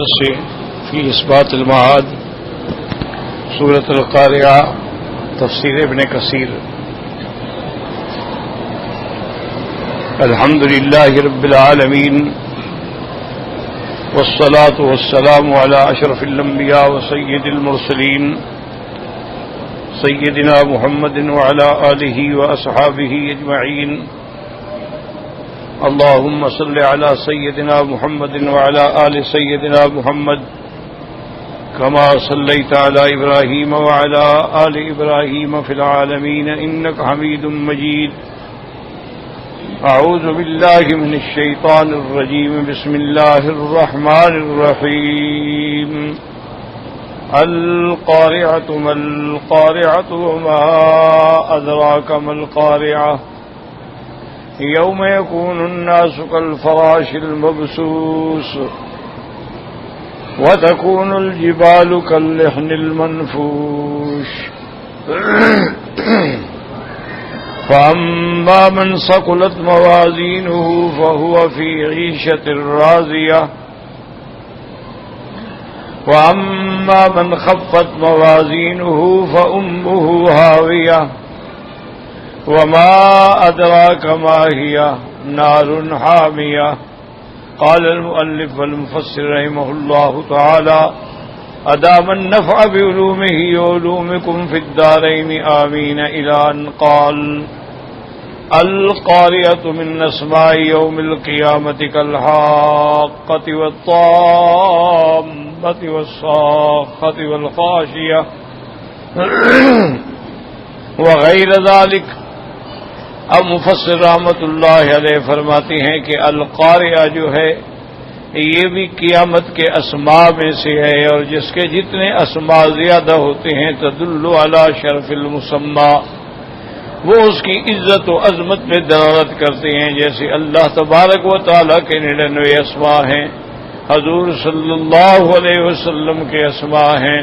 سے فی اثبات المعاد سورۃ القاریعہ تفسیر ابن کثیر الحمد للہ رب العالمین والصلاة والسلام علی اشرف الانبیاء وسید المرسلین سیدنا محمد وعلی آلہ واصحابہ اجمعین اللهم صل على سيدنا محمد وعلى آل سيدنا محمد كما صليت على إبراهيم وعلى آل إبراهيم في العالمين إنك حميد مجيد أعوذ بالله من الشيطان الرجيم بسم الله الرحمن الرحيم القارعة ما القارعة وما أدراك ما القارعة يوم يكون الناس كالفراش المبثوث وتكون الجبال كاللحن المنفوش فأما من ثقلت موازينه فهو في عيشة راضية وأما من خفت موازينه فأمه هاوية وما أدراك ما هي نار حامية قال المؤلف والمفسر رحمه الله تعالى أدام النفع بعلومه وعلومكم في الدارين آمين إلى أن قال القارئة من أسماء يوم القيامة كالحاقة والطامة والصاخة والخاشية وغير ذلك. اب مفسر رحمت اللہ علیہ فرماتے ہیں کہ القاریہ جو ہے یہ بھی قیامت کے اسماء میں سے ہے، اور جس کے جتنے اسماء زیادہ ہوتے ہیں تدل علی شرف المسمى، وہ اس کی عزت و عظمت میں دلالت کرتے ہیں. جیسے اللہ تبارک و تعالیٰ کے 99 اسماء ہیں، حضور صلی اللہ علیہ وسلم کے اسماء ہیں،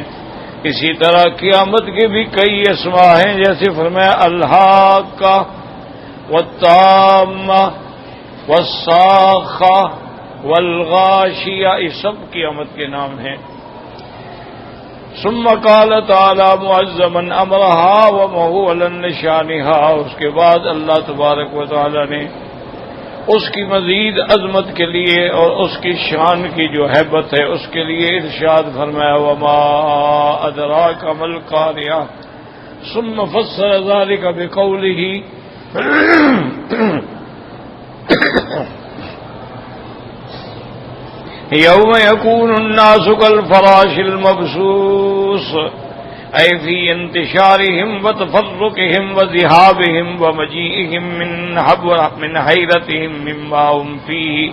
اسی طرح قیامت کے بھی کئی اسماء ہیں. جیسے فرمایا الحاقہ والتامہ والصاخہ والغاشیہ، یہ سب قیامت کے نام ہیں. ثم قال تعالی معظما امرها ومهولا نشانها، اس کے بعد اللہ تبارک و تعالی نے اس کی مزید عظمت کے لیے اور اس کی شان کی جو ہیبت ہے اس کے لیے ارشاد فرمایا وما ادراک ما القاریہ، ثم فسر ذلك بقوله يوم يكون الناس كالفراش المبثوث، أي في انتشارهم وتفرقهم وذهابهم ومجيئهم من حيرتهم مما هم فيه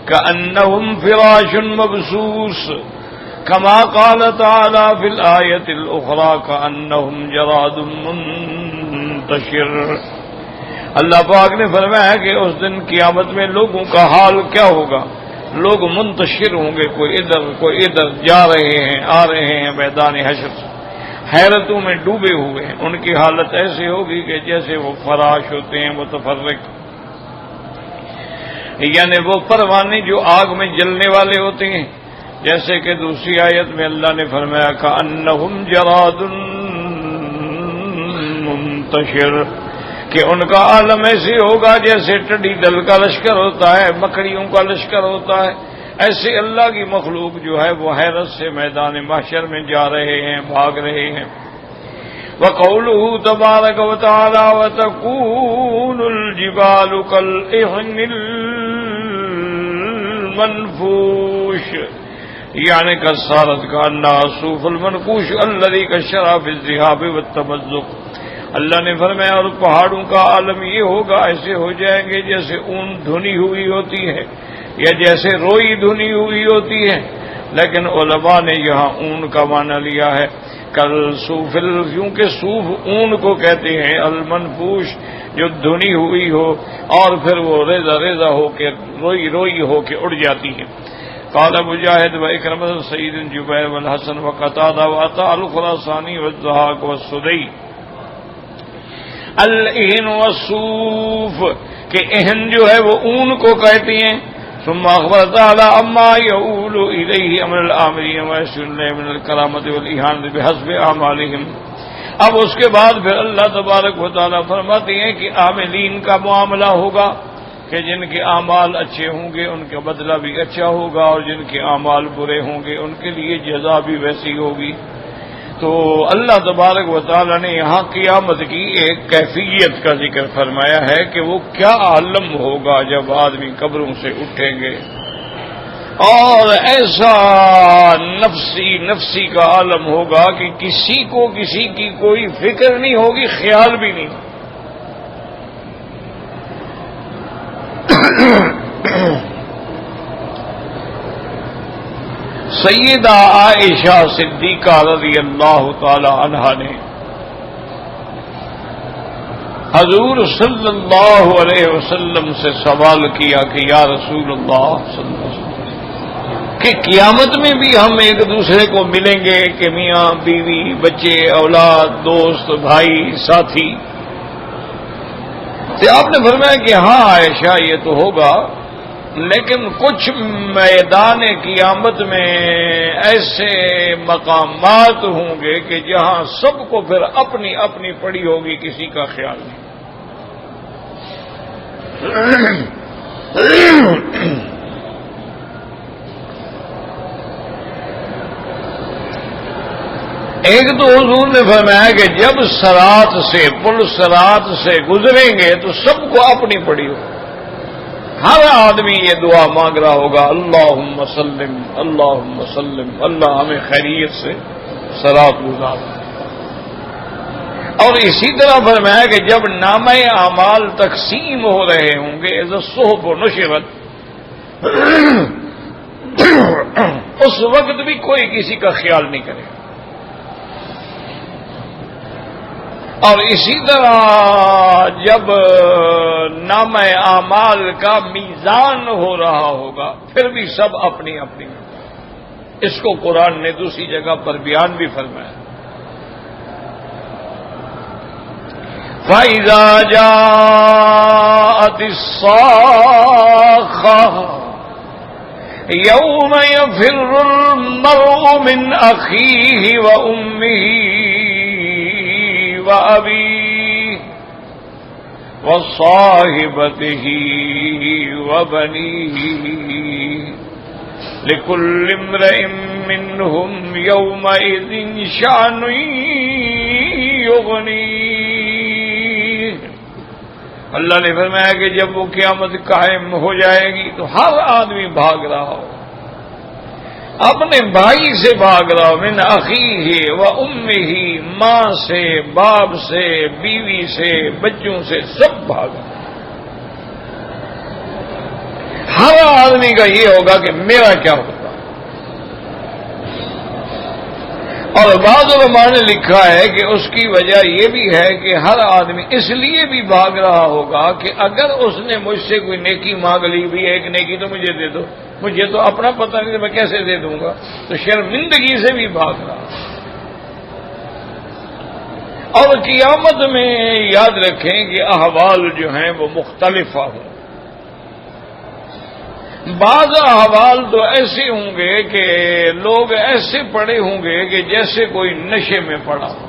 كأنهم فراش مبثوث، كما قال تعالى في الآية الأخرى كأنهم جراد منتشر. اللہ پاک نے فرمایا کہ اس دن قیامت میں لوگوں کا حال کیا ہوگا، لوگ منتشر ہوں گے، کوئی ادھر جا رہے ہیں آ رہے ہیں میدان حشر سے، حیرتوں میں ڈوبے ہوئے ہیں. ان کی حالت ایسی ہوگی کہ جیسے وہ فراش ہوتے ہیں متفرق، یعنی وہ پروانے جو آگ میں جلنے والے ہوتے ہیں. جیسے کہ دوسری آیت میں اللہ نے فرمایا کأنہم جراد منتشر، کہ ان کا عالم ایسے ہوگا جیسے ٹڈی دل کا لشکر ہوتا ہے، مکڑیوں کا لشکر ہوتا ہے. ایسے اللہ کی مخلوق جو ہے وہ حیرت سے میدان محشر میں جا رہے ہیں، بھاگ رہے ہیں. وقوله تبارک وتعالی وتكون الجبال كالعهن المنفوش، یعنی کالصارت كأنها الصوف المنفوش الذي كالشرى في الذهاب والتمزق. اللہ نے فرمایا اور پہاڑوں کا عالم یہ ہوگا ایسے ہو جائیں گے جیسے اون دھنی ہوئی ہوتی ہے یا جیسے روئی دھنی ہوئی ہوتی ہے، لیکن علماء نے یہاں اون کا معنی لیا ہے. کل صوف، کیونکہ صوف اون کو کہتے ہیں، المنفوش جو دھنی ہوئی ہو اور پھر وہ ریزہ ریزہ ہو کے روئی روئی ہو کے اڑ جاتی ہے. قال مجاہد و اکرمۃ سعید جبیر والحسن وقتادہ وعطاء الخراسانی والضحاک والسدی العہن والصوف، کہ اہن جو ہے وہ اون کو کہتے ہیں، ثم اخبر تعالی عما يؤول الیہ امر الامرین ویسر من الکرامۃ والاہانۃ بحسب اعمالہم. اب اس کے بعد پھر اللہ تبارک و تعالیٰ فرماتے ہیں کہ عاملین کا معاملہ ہوگا کہ جن کے اعمال اچھے ہوں گے ان کا بدلہ بھی اچھا ہوگا، اور جن کے اعمال برے ہوں گے ان کے لیے جزا بھی ویسی ہوگی. تو اللہ تبارک و تعالیٰ نے یہاں قیامت کی ایک کیفیت کا ذکر فرمایا ہے کہ وہ کیا عالم ہوگا جب آدمی قبروں سے اٹھیں گے، اور ایسا نفسی کا عالم ہوگا کہ کسی کو کسی کی کوئی فکر نہیں ہوگی، خیال بھی نہیں. سیدہ عائشہ صدیقہ رضی اللہ تعالی عنہا نے حضور صلی اللہ علیہ وسلم سے سوال کیا کہ یا رسول اللہ صلی اللہ علیہ وسلم کہ قیامت میں بھی ہم ایک دوسرے کو ملیں گے کہ میاں بیوی بچے اولاد دوست بھائی ساتھی؟ تو آپ نے فرمایا کہ ہاں عائشہ یہ تو ہوگا، لیکن کچھ میدان قیامت میں ایسے مقامات ہوں گے کہ جہاں سب کو پھر اپنی اپنی پڑی ہوگی، کسی کا خیال نہیں. ایک تو حضور نے فرمایا کہ جب صراط سے پل صراط سے گزریں گے تو سب کو اپنی پڑی ہوگی. ہر آدمی یہ دعا مانگ رہا ہوگا اللہم سلم اللہم سلم، اللہ ہمیں خیریت سے صراط گزار. اور اسی طرح فرمایا کہ جب نامہ اعمال تقسیم ہو رہے ہوں گے اذا الصحف نشرت، اس وقت بھی کوئی کسی کا خیال نہیں کرے. اور اسی طرح جب نامہ اعمال کا میزان ہو رہا ہوگا پھر بھی سب اپنی اپنی. اس کو قرآن نے دوسری جگہ پر بیان بھی فرمایا. فَإِذَا جَاءَتِ الصَّاخَّةُ يَوْمَ يَفِرُّ الْمَرْءُ مِنْ أَخِيهِ وَأُمِّهِ وَأَبِيهِ وَصَاحِبَتِهِ وَبَنِيهِ لِكُلِّ امْرِئٍ مِّنْهُمْ يَوْمَئِذٍ شَأْنٌ يُغْنِيهِ. اللہ نے فرمایا کہ جب وہ قیامت قائم ہو جائے گی تو ہر آدمی بھاگ رہا ہو، اپنے بھائی سے بھاگ رہا ہو، من اخیہ و امہ، ماں سے باپ سے بیوی سے بچوں سے سب بھاگ رہا. ہر آدمی کا یہ ہوگا کہ میرا کیا ہوگا. اور بعض علماء نے لکھا ہے کہ اس کی وجہ یہ بھی ہے کہ ہر آدمی اس لیے بھی بھاگ رہا ہوگا کہ اگر اس نے مجھ سے کوئی نیکی مانگ لی بھی ایک نیکی تو مجھے دے دو، مجھے تو اپنا پتہ نہیں میں کیسے دے دوں گا، تو شرمندگی سے بھی بھاگ رہا. اور قیامت میں یاد رکھیں کہ احوال جو ہیں وہ مختلف ہوں. بعض احوال تو ایسے ہوں گے کہ لوگ ایسے پڑے ہوں گے کہ جیسے کوئی نشے میں پڑا ہو،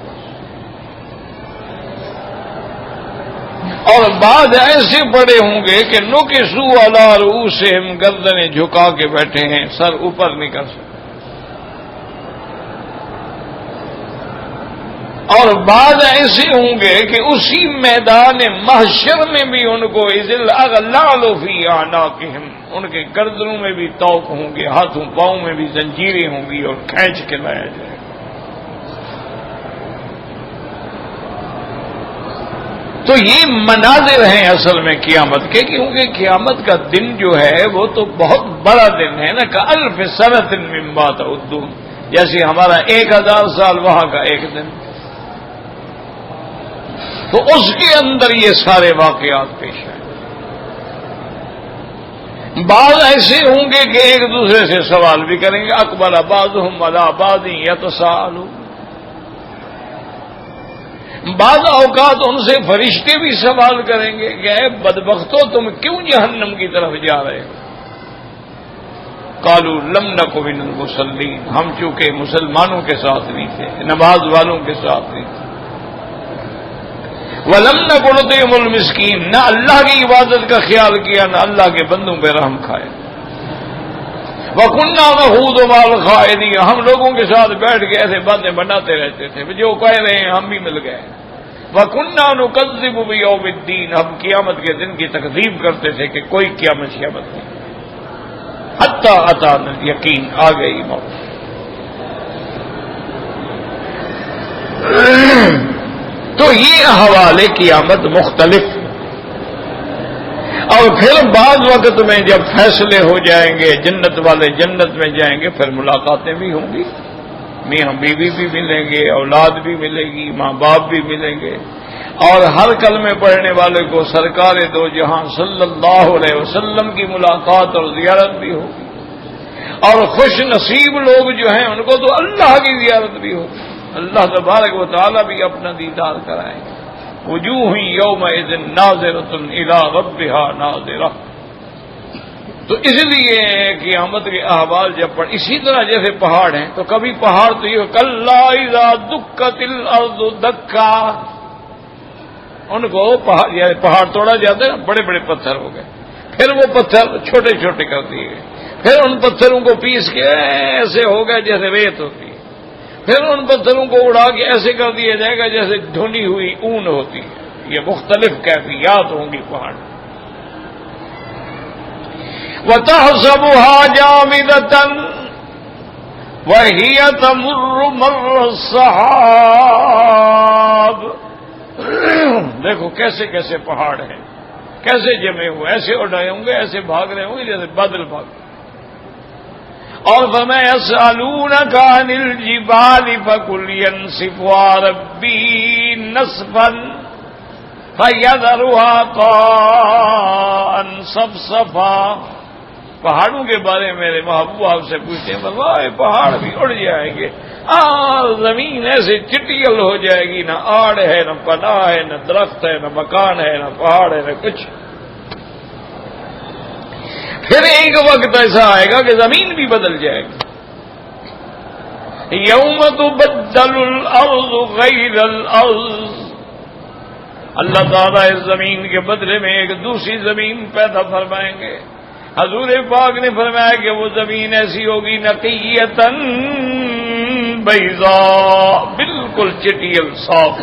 اور بعض ایسے پڑے ہوں گے کہ نکسوا علی رؤوسہم، گردنیں جھکا کے بیٹھے ہیں، سر اوپر نہیں کر سکتے. اور بعض ایسے ہوں گے کہ اسی میدان محشر میں بھی ان کو اذل اغلال فی اعناقہم، ان کے گردنوں میں بھی توق ہوں گے، ہاتھوں پاؤں میں بھی زنجیریں ہوں گی اور کھینچ کے لایا جائے. تو یہ مناظر ہیں اصل میں قیامت کے، کیونکہ قیامت کا دن جو ہے وہ تو بہت بڑا دن ہے نا، کألف سنۃ مما تعدون، جیسے ہمارا 1000 سال وہاں کا ایک دن. تو اس کے اندر یہ سارے واقعات پیش آئے. بعض ایسے ہوں گے کہ ایک دوسرے سے سوال بھی کریں گے، اقبل بعضهم علی بعض یتساءلون. بعض اوقات ان سے فرشتے بھی سوال کریں گے کہ اے بدبختو تم کیوں جہنم کی طرف جا رہے ہو. قالوا لم نک من المصلین، ہم چونکہ مسلمانوں کے ساتھ نہیں تھے، نماز والوں کے ساتھ نہیں تھے۔ وَلَمْ نَكُ نُطْعِمُ الْمِسْكِينَ، نہ اللہ کی عبادت کا خیال کیا، نہ اللہ کے بندوں پہ رحم کھائے۔ وَكُنَّا نَخُوضُ مَعَ الْخَائِضِينَ، ہم لوگوں کے ساتھ بیٹھ کے ایسے باتیں بناتے رہتے تھے، جو کہہ رہے ہیں ہم بھی مل گئے۔ وَكُنَّا نُكَذِّبُ بِيَوْمِ الدِّينِ، ہم قیامت کے دن کی تکذیب کرتے تھے کہ کوئی قیامت نہیں، حتیٰ اتانا الیقین، آ گئی موت۔ تو یہ حوالے قیامت مختلف، اور پھر بعض وقت میں جب فیصلے ہو جائیں گے، جنت والے جنت میں جائیں گے، پھر ملاقاتیں بھی ہوں گی، میاں بیوی بھی ملیں گے، اولاد بھی ملے گی، ماں باپ بھی ملیں گے، اور ہر کلمے پڑھنے والے کو سرکار دو جہاں صلی اللہ علیہ وسلم کی ملاقات اور زیارت بھی ہوگی، اور خوش نصیب لوگ جو ہیں ان کو تو اللہ کی زیارت بھی ہوگی، اللہ تبارک و تعالی بھی اپنا دیدار کرائیں گے۔ وجوہ یومئذ ناظرۃ الی ربہا ناظرہ۔ تو اس لیے قیامت کے احوال جب پڑھ، اسی طرح جیسے پہاڑ ہیں تو کبھی پہاڑ تو یہ کلا اذا دکت الارض دکا، ان کو پہاڑ توڑا جاتا ہے، بڑے بڑے پتھر ہو گئے، پھر وہ پتھر چھوٹے چھوٹے کر دیے گئے، پھر ان پتھروں کو پیس کے ایسے ہو گئے جیسے ریت ہوتی ہے، پھر ان پتھروں کو اڑا کے ایسے کر دیا جائے گا جیسے دھنی ہوئی اون ہوتی ہے۔ یہ مختلف کیفیات ہوں گی پہاڑ۔ وَتَحْسَبُهَا جَامِدَةً وَهِيَ تَمُرُّ مَرَّ السَّحَابِ، دیکھو کیسے کیسے پہاڑ ہیں، کیسے جمے ہوئے، ایسے اڑائے ہوں گے، ایسے بھاگ رہے ہوں گے جیسے بادل بھاگ۔ اور فَمَا يَسْأَلُونَكَ عَنِ الْجِبَالِ فَقُلْ يَنسِفُهَا رَبِّي نَسْفًا فَيَذَرُهَا قَاعًا صَفْصَفًا۔ پہاڑوں کے بارے میں میرے محبوب آپ سے پوچھتے ہیں، واللہ پہاڑ بھی اڑ جائیں گے، زمین ایسے چٹیل ہو جائے گی، نہ آڑ ہے، نہ پناہ ہے، نہ درخت ہے، نہ مکان ہے، نہ پہاڑ ہے، نہ کچھ۔ پھر ایک وقت ایسا آئے گا کہ زمین بھی بدل جائے گی۔ یوم تبدل الارض غیر الارض، اللہ تعالیٰ اس زمین کے بدلے میں ایک دوسری زمین پیدا فرمائیں گے۔ حضور پاک نے فرمایا کہ وہ زمین ایسی ہوگی نقیۃً بیضاء، بالکل چٹیل صاف،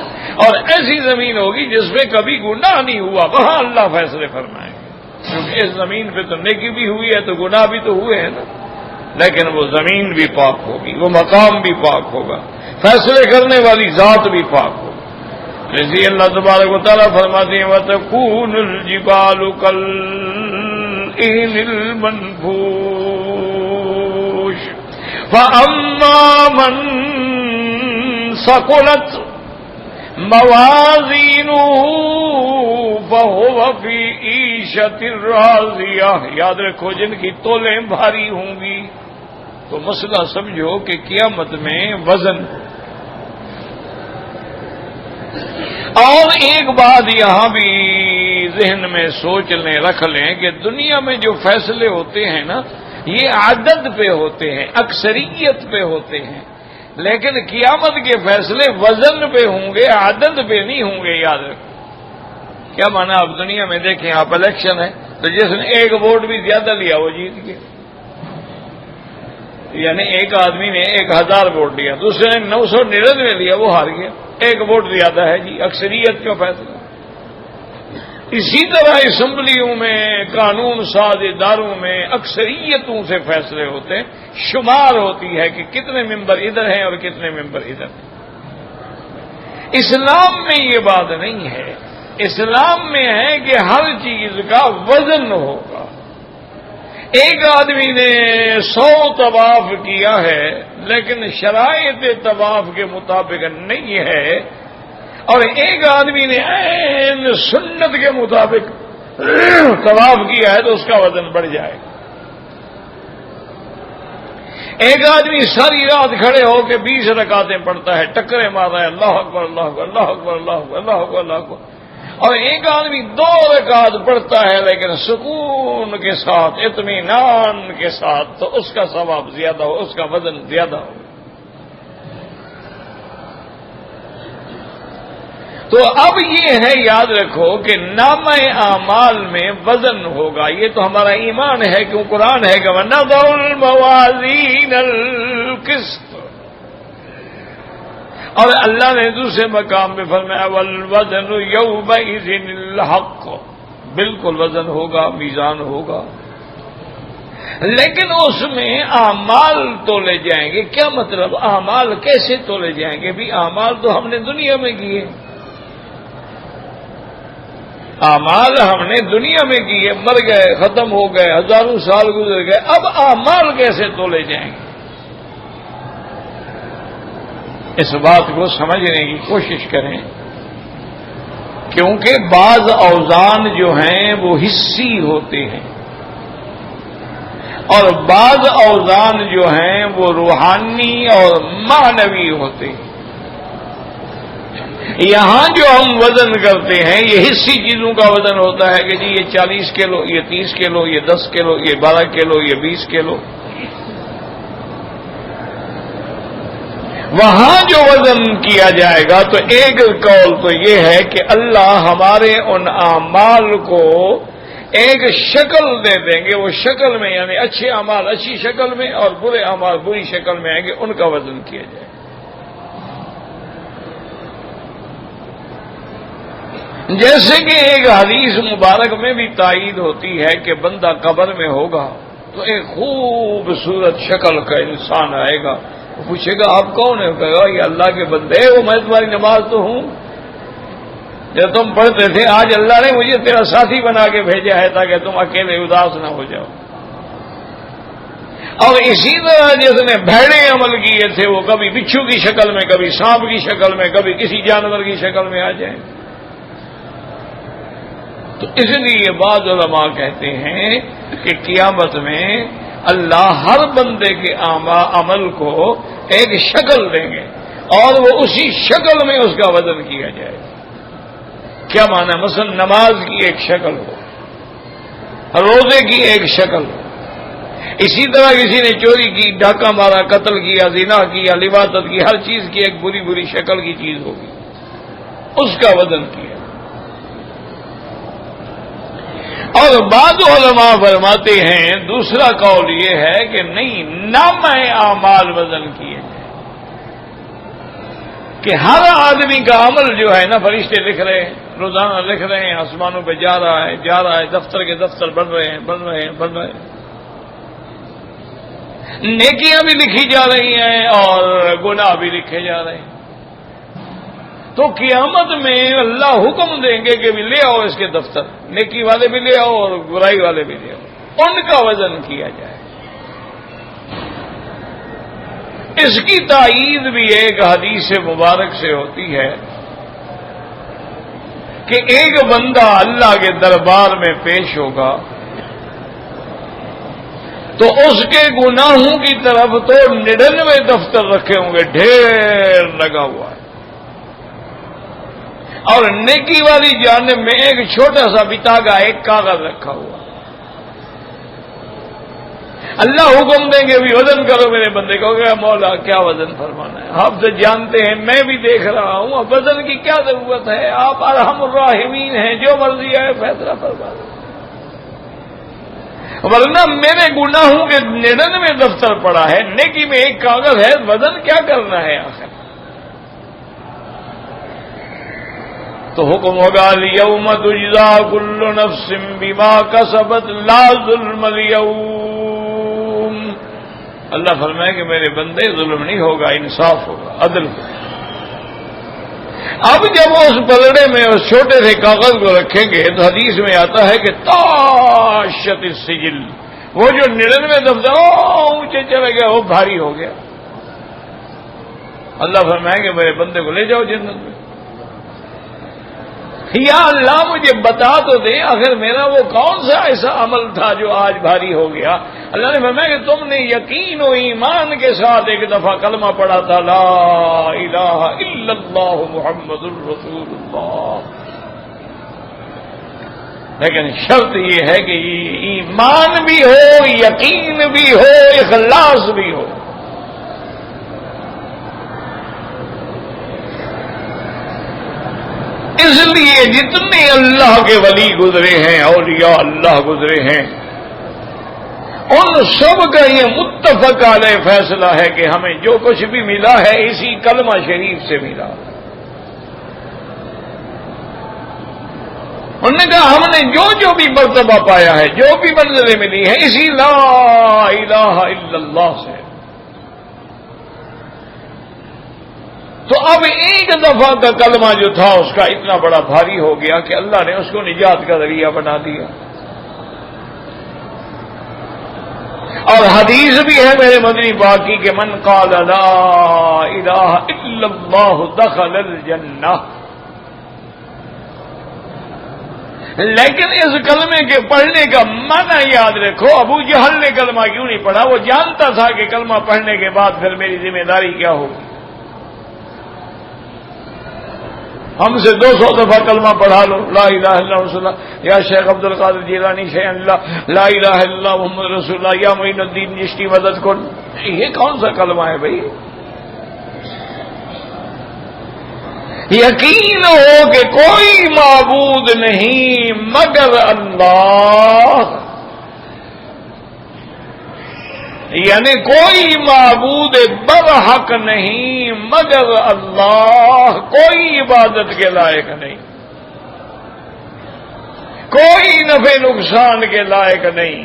اور ایسی زمین ہوگی جس میں کبھی گناہ نہیں ہوا، وہاں اللہ فیصلے فرمائیں گے، کیونکہ اس زمین پہ تو نیکی بھی ہوئی ہے تو گناہ بھی تو ہوئے ہیں نا، لیکن وہ زمین بھی پاک ہوگی، وہ مقام بھی پاک ہوگا، فیصلے کرنے والی ذات بھی پاک ہوگی۔ جیسے اللہ تبارک و تعالیٰ فرماتے ہیں وَتَكُونُ الْجِبَالُ كَالْعِهْنِ الْمَنْفُوشِ فَأَمَّا مَنْ ثَقُلَتْ موازینہ فہو فی عیشۃ راضیہ، یاد رکھو جن کی تولیں بھاری ہوں گی، تو مسئلہ سمجھو کہ قیامت میں وزن۔ اور ایک بات یہاں بھی ذہن میں سوچ لیں، رکھ لیں کہ دنیا میں جو فیصلے ہوتے ہیں نا، یہ عدد پہ ہوتے ہیں، اکثریت پہ ہوتے ہیں، لیکن قیامت کے فیصلے وزن پہ ہوں گے، عدد پہ نہیں ہوں گے، یاد رکھو۔ کیا مانا؟ اب دنیا میں دیکھیں، آپ الیکشن ہے تو جس نے ایک ووٹ بھی زیادہ لیا وہ جیت گیا، یعنی ایک آدمی نے 1000 ووٹ لیا، دوسرے نے 999 لیا، وہ ہار گیا، ایک ووٹ زیادہ ہے جی، اکثریت کا فیصلہ۔ اسی طرح اسمبلیوں میں، قانون ساز اداروں میں اکثریتوں سے فیصلے ہوتے ہیں، شمار ہوتی ہے کہ کتنے ممبر ادھر ہیں اور کتنے ممبر ادھر ہیں۔ اسلام میں یہ بات نہیں ہے، اسلام میں ہے کہ ہر چیز کا وزن ہوگا۔ ایک آدمی نے 100 طواف کیا ہے لیکن شرائط طواف کے مطابق نہیں ہے، اور ایک آدمی نے عین سنت کے مطابق طواف کیا ہے تو اس کا وزن بڑھ جائے گا۔ ایک آدمی ساری رات کھڑے ہو کے 20 رکعتیں پڑھتا ہے، ٹکرے مار رہا ہے، اللہ اکبر اللہ اکبر اللہ اکبر اللہ اکبر اللہ اکبر اللہ اکبر، اور ایک آدمی 2 رکعت پڑھتا ہے لیکن سکون کے ساتھ، اطمینان کے ساتھ، تو اس کا ثواب زیادہ ہو، اس کا وزن زیادہ ہو۔ تو اب یہ ہے، یاد رکھو کہ نامہ اعمال میں وزن ہوگا۔ یہ تو ہمارا ایمان ہے، کیوں قرآن ہے کہ وَنَضَعُ الْمَوَازِينَ الْقِسْطَ، اور اللہ نے دوسرے مقام پہ فرمایا وَالْوَزْنُ يَوْمَئِذٍ الْحَقُّ، بالکل وزن ہوگا، میزان ہوگا، لیکن اس میں اعمال تولے جائیں گے۔ کیا مطلب؟ اعمال کیسے تولے جائیں گے؟ بھی اعمال تو ہم نے دنیا میں کیے، اعمال ہم نے دنیا میں کیے، مر گئے، ختم ہو گئے، ہزاروں سال گزر گئے، اب اعمال کیسے تولے جائیں گے؟ اس بات کو سمجھنے کی کوشش کریں، کیونکہ بعض اوزان جو ہیں وہ حصی ہوتے ہیں اور بعض اوزان جو ہیں وہ روحانی اور معنوی ہوتے ہیں۔ یہاں جو ہم وزن کرتے ہیں یہ حصی چیزوں کا وزن ہوتا ہے کہ جی یہ 40 کلو، یہ 30 کلو، یہ 10 کلو، یہ 12 کلو، یہ 20 کلو۔ وہاں جو وزن کیا جائے گا تو ایک قول تو یہ ہے کہ اللہ ہمارے ان اعمال کو ایک شکل دے دیں گے، وہ شکل میں یعنی اچھے اعمال اچھی شکل میں اور برے اعمال بری شکل میں آئیں گے، ان کا وزن کیا جائے گا۔ جیسے کہ ایک حدیث مبارک میں بھی تائید ہوتی ہے کہ بندہ قبر میں ہوگا تو ایک خوبصورت شکل کا انسان آئے گا، وہ پوچھے گا آپ کون ہے؟ کہے گا یہ اللہ کے بندے، وہ میں تمہاری نماز تو ہوں، جب تم پڑھتے تھے آج اللہ نے مجھے تیرا ساتھی بنا کے بھیجا ہے تاکہ تم اکیلے اداس نہ ہو جاؤ۔ اور اسی طرح جس نے بھیڑے عمل کیے تھے وہ کبھی بچھو کی شکل میں، کبھی سانپ کی شکل میں، کبھی کسی جانور کی شکل میں آ جائیں۔ تو اس لیے بعض علماء کہتے ہیں کہ قیامت میں اللہ ہر بندے کے عمل کو ایک شکل دیں گے اور وہ اسی شکل میں اس کا وزن کیا جائے گا۔ کیا معنی؟ مثلا نماز کی ایک شکل ہو، روزے کی ایک شکل ہو، اسی طرح کسی نے چوری کی، ڈاکہ مارا، قتل کیا، زنا کیا، لواطت کی، ہر چیز کی ایک بری بری شکل کی چیز ہوگی، اس کا وزن کیا۔ اور بعض علماء فرماتے ہیں دوسرا قول یہ ہے کہ نہیں، نامہ اعمال وزن کیے جائیں کہ ہر آدمی کا عمل جو ہے نا فرشتے لکھ رہے ہیں، روزانہ لکھ رہے ہیں، آسمانوں پہ جا رہا ہے، دفتر کے دفتر بن رہے ہیں، نیکیاں بھی لکھی جا رہی ہیں اور گناہ بھی لکھے جا رہے ہیں۔ تو قیامت میں اللہ حکم دیں گے کہ بھی لے آؤ اس کے دفتر، نیکی والے بھی لے آؤ اور برائی والے بھی لے آؤ، ان کا وزن کیا جائے۔ اس کی تائید بھی ایک حدیث مبارک سے ہوتی ہے کہ ایک بندہ اللہ کے دربار میں پیش ہوگا تو اس کے گناہوں کی طرف تو 99 دفتر رکھے ہوں گے، ڈھیر لگا ہوا ہے، اور نیکی والی جانب میں ایک چھوٹا سا بتا کا ایک کاغذ رکھا ہوا۔ اللہ حکم دیں گے بھی وزن کرو میرے بندے کو، کہ مولا کیا وزن فرمانا ہے، آپ تو جانتے ہیں، میں بھی دیکھ رہا ہوں، اب وزن کی کیا ضرورت ہے، آپ ارحم الراحمین ہیں، جو مرضی ہے فیصلہ فرما دیں، ورنہ میرے گناہوں کے 99 دفتر پڑا ہے، نیکی میں ایک کاغذ ہے، وزن کیا کرنا ہے آخر؟ تو حکم ہوگا الیوم تجزا کل نفس بما کسبت لا ظلم الیوم، اللہ فرمائے کہ میرے بندے ظلم نہیں ہوگا، انصاف ہوگا، عدل ہوگا۔ اب جب اس پلڑے میں اس چھوٹے سے کاغذ کو رکھیں گے تو حدیث میں آتا ہے کہ طاشت السجل، وہ جو 99 دفتر اونچے چلے گئے وہ بھاری ہو گیا۔ اللہ فرمائیں گے میرے بندے کو لے جاؤ جنت میں۔ یا اللہ مجھے بتا تو دے آخر میرا وہ کون سا ایسا عمل تھا جو آج بھاری ہو گیا؟ اللہ نے فرمایا کہ تم نے یقین و ایمان کے ساتھ ایک دفعہ کلمہ پڑھا تھا، لا الہ الا اللہ محمد الرسول اللہ، لیکن شرط یہ ہے کہ ایمان بھی ہو، یقین بھی ہو، اخلاص بھی ہو۔ اس لیے جتنے اللہ کے ولی گزرے ہیں، اولیاء اللہ گزرے ہیں، ان سب کا یہ متفق علیہ فیصلہ ہے کہ ہمیں جو کچھ بھی ملا ہے اسی کلمہ شریف سے ملا۔ انہوں نے کہا ہم نے جو بھی مرتبہ پایا ہے، جو بھی منزلیں ملی ہیں، اسی لا الہ الا اللہ سے۔ تو اب ایک دفعہ کا کلمہ جو تھا اس کا اتنا بڑا بھاری ہو گیا کہ اللہ نے اس کو نجات کا ذریعہ بنا دیا۔ اور حدیث بھی ہے میرے مدنی باقی کہ من قال لا الہ الا اللہ دخل الجنہ۔ لیکن اس کلمے کے پڑھنے کا معنی یاد رکھو، ابو جہل نے کلمہ کیوں نہیں پڑھا؟ وہ جانتا تھا کہ کلمہ پڑھنے کے بعد پھر میری ذمہ داری کیا ہوگی۔ ہم سے 200 دفعہ کلمہ پڑھا لو، لا الہ الا اللہ، یا شیخ عبد القادر جیلانی شیخ اللہ، لا الہ الا اللہ محمد رسول اللہ، یا معین الدین چشتی مدد کن۔ یہ کون سا کلمہ ہے بھائی؟ یقین ہو کہ کوئی معبود نہیں مگر اللہ، یعنی کوئی معبود برحق نہیں مگر اللہ، کوئی عبادت کے لائق نہیں، کوئی نفع نقصان کے لائق نہیں،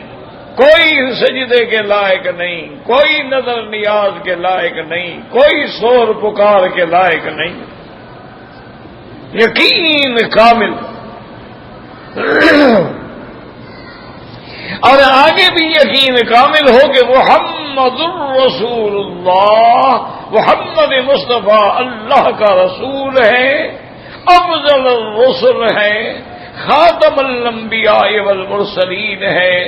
کوئی سجدے کے لائق نہیں، کوئی نظر نیاز کے لائق نہیں، کوئی شور پکار کے لائق نہیں۔ یقین کامل۔ اور آگے بھی یقین کامل ہو کہ محمد الرسول اللہ، محمد مصطفیٰ اللہ کا رسول ہے، افضل الرسل ہے، خاتم الانبیاء والمرسلین ہے،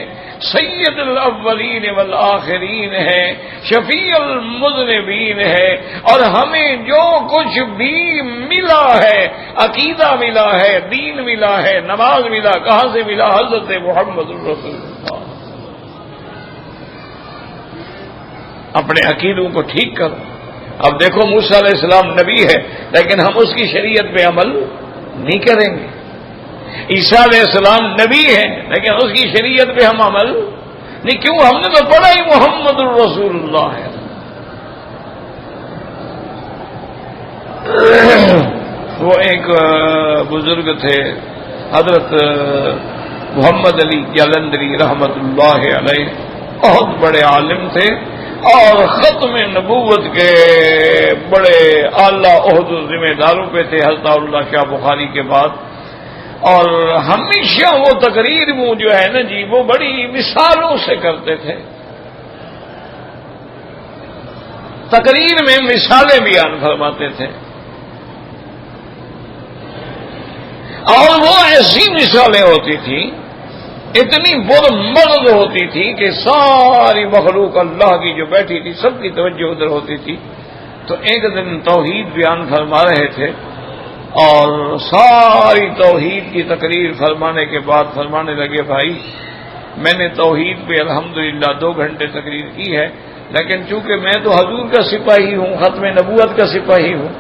سید الاولین والآخرین ہے، شفیع المذنبین ہے۔ اور ہمیں جو کچھ بھی ملا ہے، عقیدہ ملا ہے، دین ملا ہے، نماز ملا، کہاں سے ملا؟ حضرت محمد الرسول اللہ۔ اپنے عقیدوں کو ٹھیک کرو۔ اب دیکھو موسیٰ علیہ السلام نبی ہے لیکن ہم اس کی شریعت پہ عمل نہیں کریں گے۔ عیسیٰ علیہ السلام نبی ہے لیکن اس کی شریعت پہ ہم عمل نہیں، کیوں؟ ہم نے تو پڑھا ہی محمد الرسول اللہ ہے۔ وہ ایک بزرگ تھے حضرت محمد علی جلندری رحمت اللہ علیہ، بہت بڑے عالم تھے اور ختم نبوت کے بڑے اعلیٰ عہد و ذمہ داروں پہ تھے حضرت اللہ شاہ بخاری کے بعد۔ اور ہمیشہ وہ تقریر میں جو ہے نا جی، وہ بڑی مثالوں سے کرتے تھے، تقریر میں مثالیں بیان فرماتے تھے، اور وہ ایسی مثالیں ہوتی تھیں، اتنی مرد ہوتی تھی کہ ساری مخلوق اللہ کی جو بیٹھی تھی سب کی توجہ ادھر ہوتی تھی۔ تو ایک دن توحید بیان فرما رہے تھے اور ساری توحید کی تقریر فرمانے کے بعد فرمانے لگے، بھائی میں نے توحید پہ الحمدللہ 2 گھنٹے تقریر کی ہے، لیکن چونکہ میں تو حضور کا سپاہی ہوں، ختم نبوت کا سپاہی ہوں،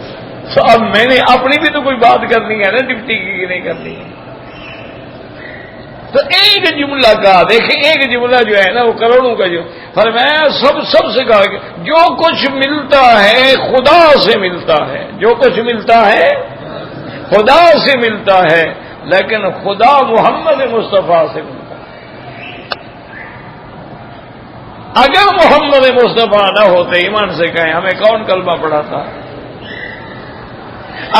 تو اب میں نے اپنی بھی تو کوئی بات کرنی ہے نا، ڈپٹی کی نہیں کرنی ہے۔ تو ایک جملہ کہا، دیکھیں ایک جملہ جو ہے نا وہ کروڑوں کا جو فرمایا، سب سے کہا کہ جو کچھ ملتا ہے خدا سے ملتا ہے، جو کچھ ملتا ہے خدا سے ملتا ہے، لیکن خدا محمد مصطفیٰ سے ملتا ہے۔ اگر محمد مصطفیٰ نہ ہوتے، ایمان سے کہیں ہمیں کون کلمہ پڑھاتا؟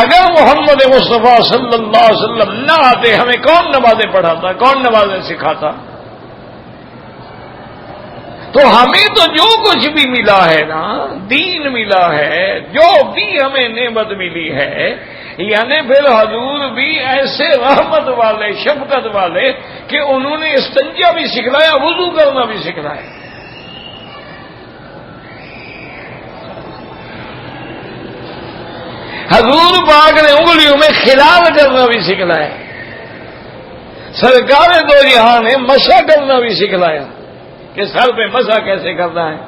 اگر محمد مصطفیٰ صلی اللہ علیہ وسلم نہ آتے، ہمیں کون نمازیں پڑھاتا، کون نمازیں سکھاتا؟ تو ہمیں تو جو کچھ بھی ملا ہے نا، دین ملا ہے، جو بھی ہمیں نعمت ملی ہے، یعنی پھر حضور بھی ایسے رحمت والے، شفقت والے کہ انہوں نے استنجا بھی سکھلایا، وضو کرنا بھی سکھلایا۔ حضور پاک نے انگلیوں میں خلال کرنا بھی سکھلایا۔ سرکار دو جہاں نے مسح کرنا بھی سکھلایا کہ سر پہ مسح کیسے کرنا ہے.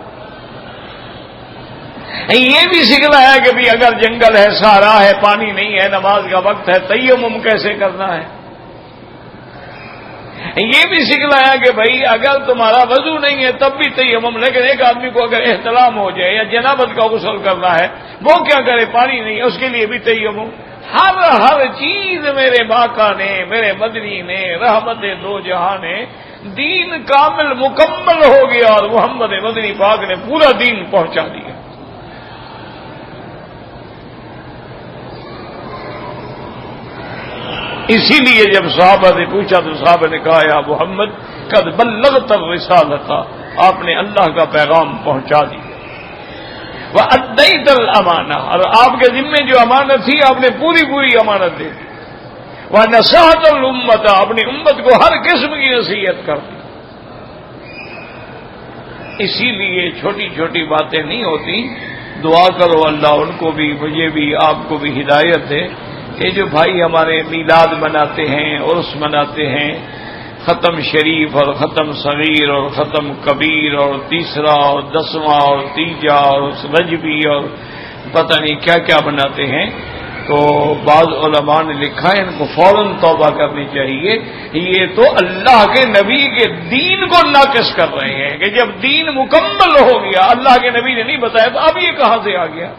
یہ بھی سکھلایا کہ بھی اگر جنگل ہے، صحرا ہے، پانی نہیں ہے، نماز کا وقت ہے، تیمم کیسے کرنا ہے. یہ بھی سکھلایا کہ بھائی اگر تمہارا وضو نہیں ہے تب بھی تیمم، لیکن ایک آدمی کو اگر احتلام ہو جائے یا جنابت کا غسل کرنا ہے وہ کیا کرے، پانی نہیں ہے، اس کے لیے بھی تیمم. ہر چیز میرے باقا نے، میرے مدنی نے، رحمت دو جہاں نے، دین کامل مکمل ہو گیا اور محمد مدنی پاک نے پورا دین پہنچا دیا. اسی لیے جب صحابہ نے پوچھا تو صحابہ نے کہا یا محمد قد بلغت الرسالۃ، آپ نے اللہ کا پیغام پہنچا دیا. وَأَدَّيْتَ الْأَمَانَةَ، اور آپ کے ذمے جو امانت تھی آپ نے پوری امانت دے دی. وَنَصَحْتَ الْأُمَّةَ، اپنی امت کو ہر قسم کی نصیحت کر دی. اسی لیے چھوٹی چھوٹی باتیں نہیں ہوتی. دعا کرو اللہ ان کو بھی، مجھے بھی، آپ کو بھی ہدایت دے. یہ جو بھائی ہمارے میلاد مناتے ہیں، عرس مناتے ہیں، ختم شریف اور ختم صغیر اور ختم کبیر اور تیسرا اور 10واں اور تیجا اور رجبی اور پتہ نہیں کیا کیا بناتے ہیں، تو بعض علماء نے لکھا ہے ان کو فوراً توبہ کرنی چاہیے. یہ تو اللہ کے نبی کے دین کو ناقص کر رہے ہیں کہ جب دین مکمل ہو گیا، اللہ کے نبی نے نہیں بتایا تو اب یہ کہاں سے آ گیا.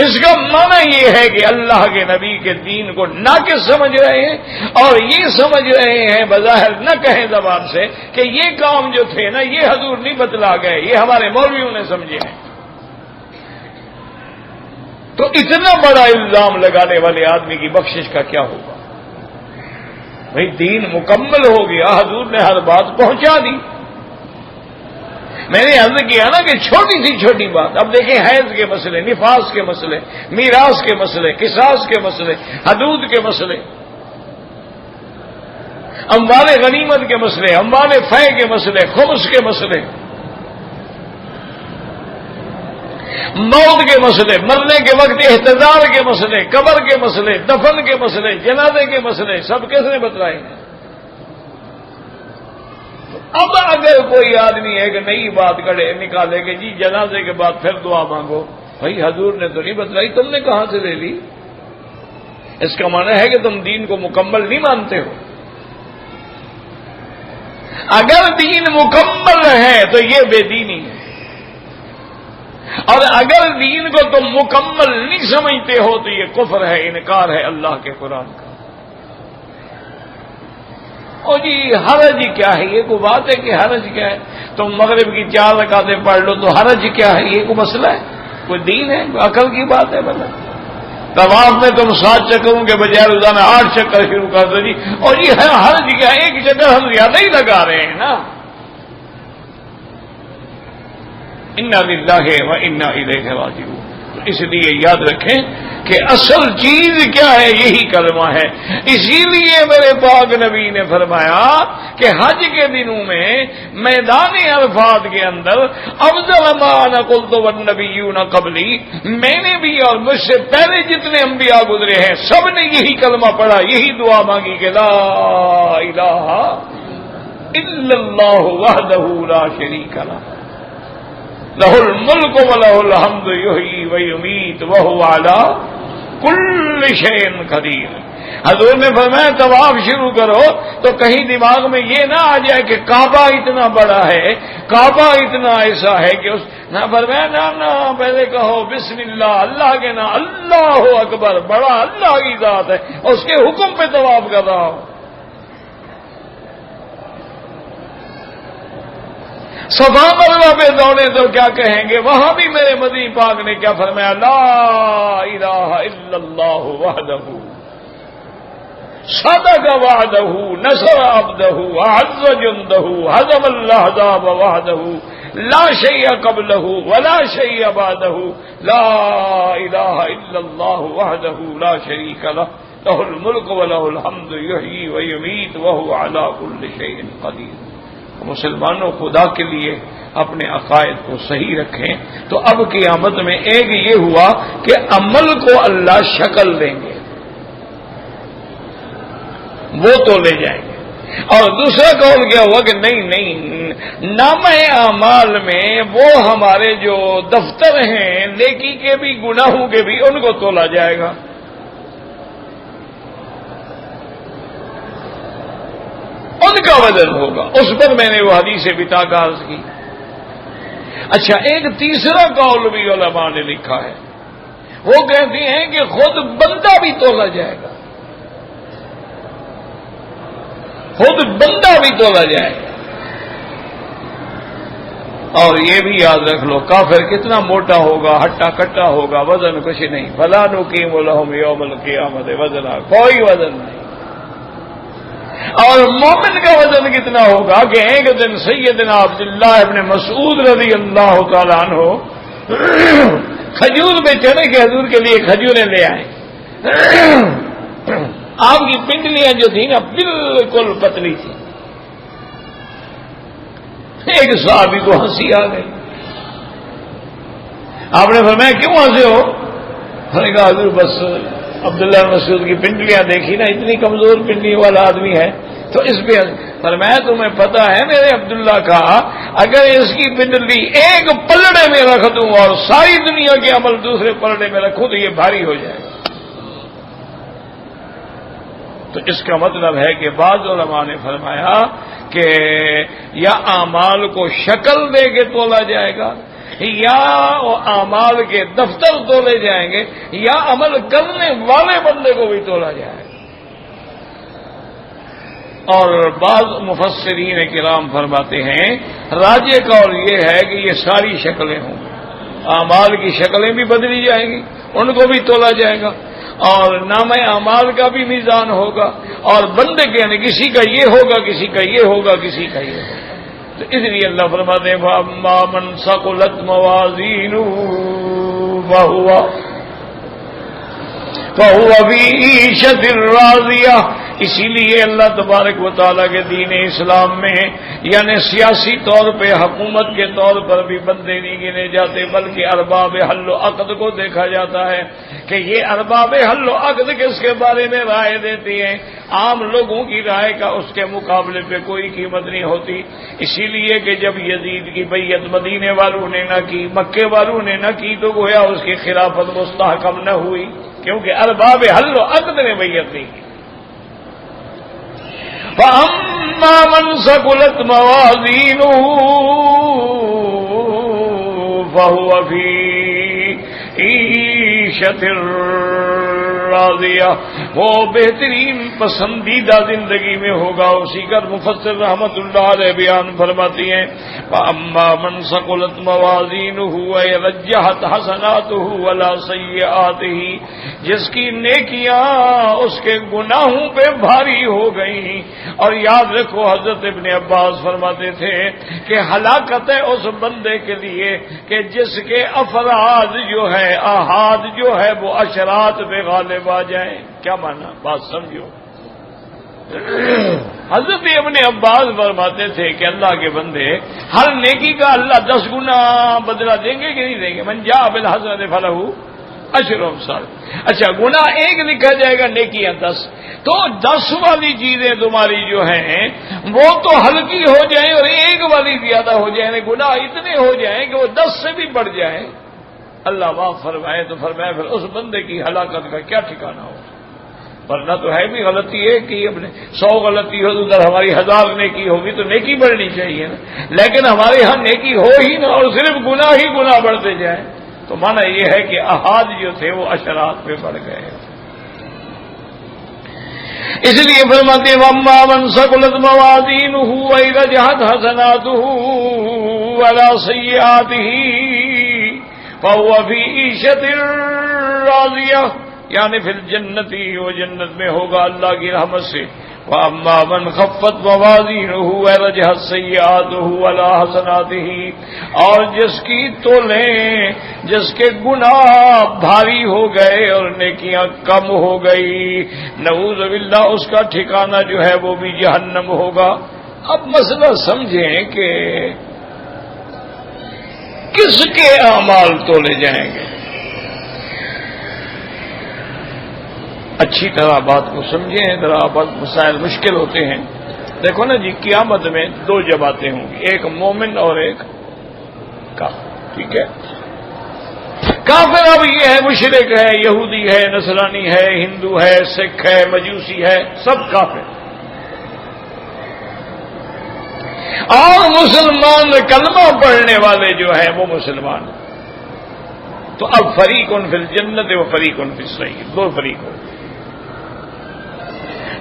اس کا معنی یہ ہے کہ اللہ کے نبی کے دین کو ناقص سمجھ رہے ہیں اور یہ سمجھ رہے ہیں بظاہر نہ کہیں زبان سے کہ یہ کام جو تھے نا یہ حضور نہیں بتلا گئے، یہ ہمارے مولویوں نے سمجھے ہیں. تو اتنا بڑا الزام لگانے والے آدمی کی بخشش کا کیا ہوگا؟ بھئی دین مکمل ہو گیا، حضور نے ہر بات پہنچا دی. میں نے عرض کیا نا کہ چھوٹی سی چھوٹی بات، اب دیکھیں حیض کے مسئلے، نفاس کے مسئلے، میراث کے مسئلے، قصاص کے مسئلے، حدود کے مسئلے، اموال غنیمت کے مسئلے، اموال فے کے مسئلے، خمس کے مسئلے، موت کے مسئلے، مرنے کے وقت احتضار کے مسئلے، قبر کے مسئلے، دفن کے مسئلے، جنازے کے مسئلے، سب کس نے بتلائے ہیں؟ اب اگر کوئی آدمی ایک نئی بات نکالے کہ جی جنازے کے بعد پھر دعا مانگو، بھائی حضور نے تو نہیں بتلائی، تم نے کہاں سے لے لی؟ اس کا معنی ہے کہ تم دین کو مکمل نہیں مانتے ہو. اگر دین مکمل ہے تو یہ بے دینی ہے، اور اگر دین کو تم مکمل نہیں سمجھتے ہو تو یہ کفر ہے، انکار ہے اللہ کے قرآن کا. اور جی حرج کیا ہے؟ یہ کوئی بات ہے کہ حرج کیا ہے؟ تم مغرب کی 4 رکعتیں پڑھ لو تو حرج کیا ہے؟ یہ کوئی مسئلہ ہے؟ کوئی دین ہے؟ کوئی عقل کی بات ہے؟ مطلب طواف میں تم 7 چکروں کے بجائے روزانہ 8 چکر شروع کر دو جی، اور یہ ہے حرج کیا ہے؟ ایک چکر ہم زیادہ ہی لگا رہے ہیں نا. انا للہ و انا الیہ راجعون. اس لیے یاد رکھیں کہ اصل چیز کیا ہے؟ یہی کلمہ ہے. اسی لیے میرے پاک نبی نے فرمایا کہ حج کے دنوں میں میدان عرفات کے اندر افضل ما انا قلت والنبیون قبلی، میں نے بھی اور مجھ سے پہلے جتنے انبیاء گزرے ہیں سب نے یہی کلمہ پڑھا، یہی دعا مانگی کہ لا الہ الا اللہ وحدہ لا شریک لہ لہ الملک ولہ الحمد یحیی ویمیت وہو علی کل شیء قدیر. حضور نے فرمایا طواف شروع کرو تو کہیں دماغ میں یہ نہ آ جائے کہ کعبہ اتنا بڑا ہے، کعبہ اتنا ایسا ہے کہ اس نہ فرمایا نہ پہلے کہو بسم اللہ، اللہ کے نام، اللہ اکبر، بڑا اللہ کی ذات ہے، اور اس کے حکم پہ طواف کر رہا ہو. صفا مروہ پہ دوڑے تو کیا کہیں گے؟ وہاں بھی میرے مدنی پاک نے کیا فرمایا؟ لا الہ الا اللہ وحدہ صدق وعدہ نصر عبدہ اعز جندہ ہزم الاحزاب وحدہ لا شیء قبلہ ولا شیء بعدہ لا الہ الا اللہ وحدہ لا شریک لہ لہ الملک ولہ الحمد یحیی ویمیت وہو علی کل شیء قدیر. مسلمانوں خدا کے لیے اپنے عقائد کو صحیح رکھیں تو اب قیامت میں ایک یہ ہوا کہ عمل کو اللہ شکل دیں گے. وہ تولے جائیں گے۔ اور دوسرا قول کیا ہوا کہ نہیں، نامہ اعمال میں وہ ہمارے جو دفتر ہیں نیکی کے بھی گناہوں کے بھی ان کو تولا جائے گا، ان کا وزن ہوگا۔ اس پر میں نے وہ حدیث بتا کا عرض کی۔ اچھا، ایک تیسرا قول بھی علماء نے لکھا ہے، وہ کہتے ہیں کہ خود بندہ بھی تولا جائے گا، خود بندہ بھی تولا جائے گا۔ اور یہ بھی یاد رکھ لو، کافر کتنا موٹا ہوگا، ہٹا کٹا ہوگا، وزن کچھ نہیں۔ فلا نقیم لہم یوم القیامت وزنا، کوئی وزن نہیں۔ اور مومن کا وزن کتنا ہوگا کہ ایک دن سیدنا عبداللہ ابن مسعود رضی اللہ تعالیٰ عنہ کھجور میں چنے کے حضور کے لیے کھجوریں لے آئے، آپ کی پنڈلیاں جو تھیں نا بالکل پتلی تھی۔ ایک صحابی کو ہنسی آ گئی، آپ نے فرمایا کیوں ہنسے ہو؟ میں نے کہا حضور بس عبداللہ مسعود کی پنڈلیاں دیکھی نا، اتنی کمزور پنڈلی والا آدمی ہے تو اس پہ فرمایا تمہیں پتا ہے میرے عبداللہ کا اگر اس کی پنڈلی ایک پلڑے میں رکھ دوں اور ساری دنیا کے عمل دوسرے پلڑے میں رکھوں تو یہ بھاری ہو جائے گا۔ تو اس کا مطلب ہے کہ بعض علماء نے فرمایا کہ یا اعمال کو شکل دے کے تولا جائے گا، یا اعمال کے دفتر تولے جائیں گے، یا عمل کرنے والے بندے کو بھی تولا جائے گا۔ اور بعض مفسرین کرام فرماتے ہیں راجح قول یہ ہے کہ یہ ساری شکلیں ہوں گی، اعمال کی شکلیں بھی بدلی جائیں گی، ان کو بھی تولا جائے گا، اور نام اعمال کا بھی میزان ہوگا، اور بندے کے یعنی کسی کا یہ ہوگا، کسی کا یہ ہوگا، کسی کا یہ ہوگا۔ تو اس لیے اللہ فرماتے ہیں فَأَمَّا مَنْ ثَقُلَتْ مَوَازِينُهُ فَهُوَ فِي عِيشَةٍ رَاضِيَةٍ۔ اسی لیے اللہ تبارک و تعالیٰ کے دین اسلام میں یعنی سیاسی طور پہ حکومت کے طور پر بھی بندے نہیں گنے جاتے، بلکہ ارباب حل و عقد کو دیکھا جاتا ہے کہ یہ ارباب حل و عقد کس کے بارے میں رائے دیتی ہیں۔ عام لوگوں کی رائے کا اس کے مقابلے پہ کوئی قیمت نہیں ہوتی، اسی لیے کہ جب یزید کی بیعت مدینے والوں نے نہ کی، مکے والوں نے نہ کی، تو گویا اس کی خلافت مستحکم نہ ہوئی، کیونکہ ارباب حل و عقد نے بیعت نہیں کی۔ فَأَمَّا مَنْ ثَقُلَتْ مَوَازِينُهُ فَهُوَ فِي عِيشَةٍ راضیہ، وہ بہترین پسندیدہ زندگی میں ہوگا۔ اسی کا مفسر رحمت اللہ علیہ بیان فرماتی ہیں فَأَمَّا مَنْ ثَقُلَتْ مَوَازِينُهُ وَرَجَّحَتْ حَسَنَاتُهُ وَلَا سَيِّئَاتِهِ، جس کی نیکیاں اس کے گناہوں پہ بھاری ہو گئیں۔ اور یاد رکھو حضرت ابن عباس فرماتے تھے کہ ہلاکت ہے اس بندے کے لیے کہ جس کے افراد جو ہے احاد جو ہے وہ اشرات پہ غالب آ جائیں۔ کیا مانا؟ بات سمجھو۔ حضرت ابن عباس فرماتے تھے کہ اللہ کے بندے ہر نیکی کا اللہ 10 گنا بدلہ دیں گے کہ نہیں دیں گے؟ من جاء بالحسنۃ فلہ عشر امثال۔ اچھا، گناہ ایک لکھا جائے گا، نیکیاں 10، تو 10 والی چیزیں تمہاری جو ہیں وہ تو ہلکی ہو جائیں اور ایک والی زیادہ ہو جائیں، یعنی گناہ اتنے ہو جائیں کہ وہ 10 سے بھی بڑھ جائیں۔ اللہ معاف فرمائے تو فرمائے پھر اس بندے کی ہلاکت کا کیا ٹھکانہ ہو۔ ورنہ تو ہے بھی غلطی ہے کہ اپنے 100 غلطی ہو تو ادھر ہماری 1000 نیکی ہوگی تو نیکی بڑھنی چاہیے نا، لیکن ہمارے ہاں نیکی ہو ہی نہ اور صرف گناہ ہی گناہ بڑھتے جائیں، تو مانا یہ ہے کہ احاد جو تھے وہ اشرات پہ بڑھ گئے۔ اس لیے فرماتے ہیں وَأَمَّا مَنْ ثَقُلَتْ مَوَازِينُهُ وَرَجَّحَتْ حَسَنَاتُهُ وَلَا سَيِّئَاتِهِ فَهُوَ فِي عِيشَةٍ رَاضِيَةٍ، یعنی پھر جنتی وہ جنت میں ہوگا اللہ کی رحمت سے۔ وَأَمَّا مَنْ خَفَّتْ مَوَازِينُهُ وَرَجَحَتْ سَيِّئَاتُهُ وَلَا حَسَنَاتِهِ، اور جس کی تولیں جس کے گناہ بھاری ہو گئے اور نیکیاں کم ہو گئی، نعوذ باللہ اس کا ٹھکانہ جو ہے وہ بھی جہنم ہوگا۔ اب مسئلہ سمجھیں کہ کس کے اعمال تولے جائیں گے؟ اچھی طرح بات کو سمجھیں، ذرا مسائل مشکل ہوتے ہیں. دیکھو نا جی، قیامت میں دو جماعتیں ہوں گی، ایک مومن اور ایک کافر. ٹھیک ہے، کافر اب یہ ہے مشرک ہے، یہودی ہے، نصرانی ہے، ہندو ہے، سکھ ہے، مجوسی ہے، سب کافر. اور مسلمان کلمہ پڑھنے والے جو ہیں وہ مسلمان. تو اب فریق فی الجنت و فریق فی السعیر، دو فریق ہو.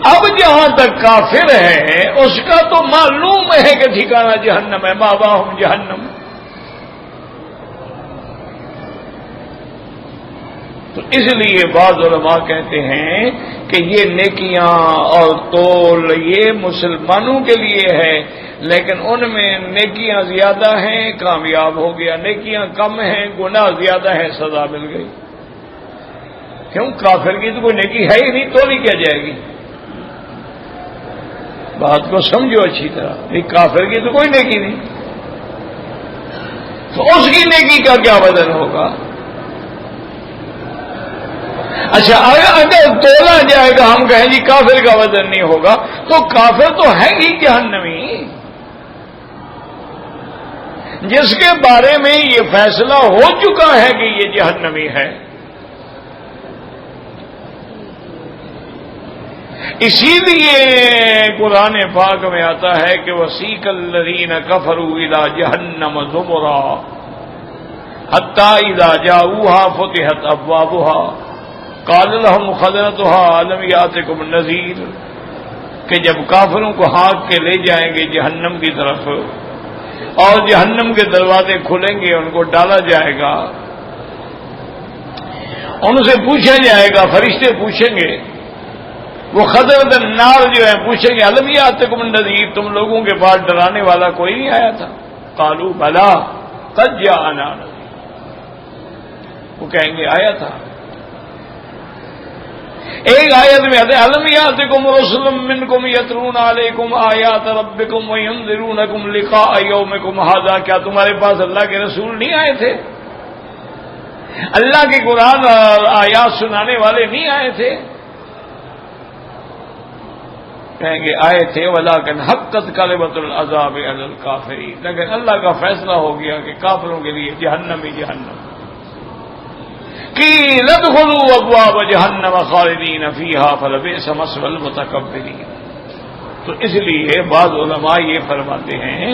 اب جہاں تک کافر ہے اس کا تو معلوم ہے کہ ٹھکانہ جہنم ہے، مأواہم جہنم. تو اس لیے بعض علماء کہتے ہیں کہ یہ نیکیاں اور طول یہ مسلمانوں کے لیے ہے، لیکن ان میں نیکیاں زیادہ ہیں کامیاب ہو گیا، نیکیاں کم ہیں گناہ زیادہ ہے سزا مل گئی. کیوں؟ کافر کی تو کوئی نیکی ہے ہی نہیں، تو نہیں کیا جائے گی. بات کو سمجھو اچھی طرح، کافر کی تو کوئی نیکی نہیں، تو اس کی نیکی کا کیا وزن ہوگا؟ اچھا اگر تولا جائے گا، ہم کہیں جی کافر کا وزن نہیں ہوگا، تو کافر تو ہے ہی جہنمی، جس کے بارے میں یہ فیصلہ ہو چکا ہے کہ یہ جہنمی ہے. اسی لیے قرآن پاک میں آتا ہے کہ وسیق الذین کفروا الی جہنم زمرا حتی اذا جاؤوها فتحت ابوابها قال لهم خزنتها الم یاتکم نذیر، کہ جب کافروں کو ہانک کے لے جائیں گے جہنم کی طرف اور جہنم کے دروازے کھلیں گے، ان کو ڈالا جائے گا، ان سے پوچھا جائے گا، فرشتے پوچھیں گے، وہ خزنۃ النار جو ہے پوچھیں گے الم یاتکم نذیر، تم لوگوں کے پاس ڈرانے والا کوئی نہیں آیا تھا؟ قالوا بلا قد جاءنا نذیر، وہ کہیں گے آیا تھا. ایک آیت میں آتے الم یاتکم رسل منکم یتلون علیکم آیات ربکم وینذرونکم لقاء یومکم ھذا، کیا تمہارے پاس اللہ کے رسول نہیں آئے تھے؟ اللہ کے قرآن آیات سنانے والے نہیں آئے تھے؟ کہیں گے آئے تھے، ولیکن حقت کلمۃ العذاب علی الکافرین، لیکن اللہ کا فیصلہ ہو گیا کہ کافروں کے لیے جہنم ہی جہنم. قیل ادخلوا ابواب جہنم خالدین فیہا فلبئس مثوى المتکبرین. تو اس لیے بعض علماء یہ فرماتے ہیں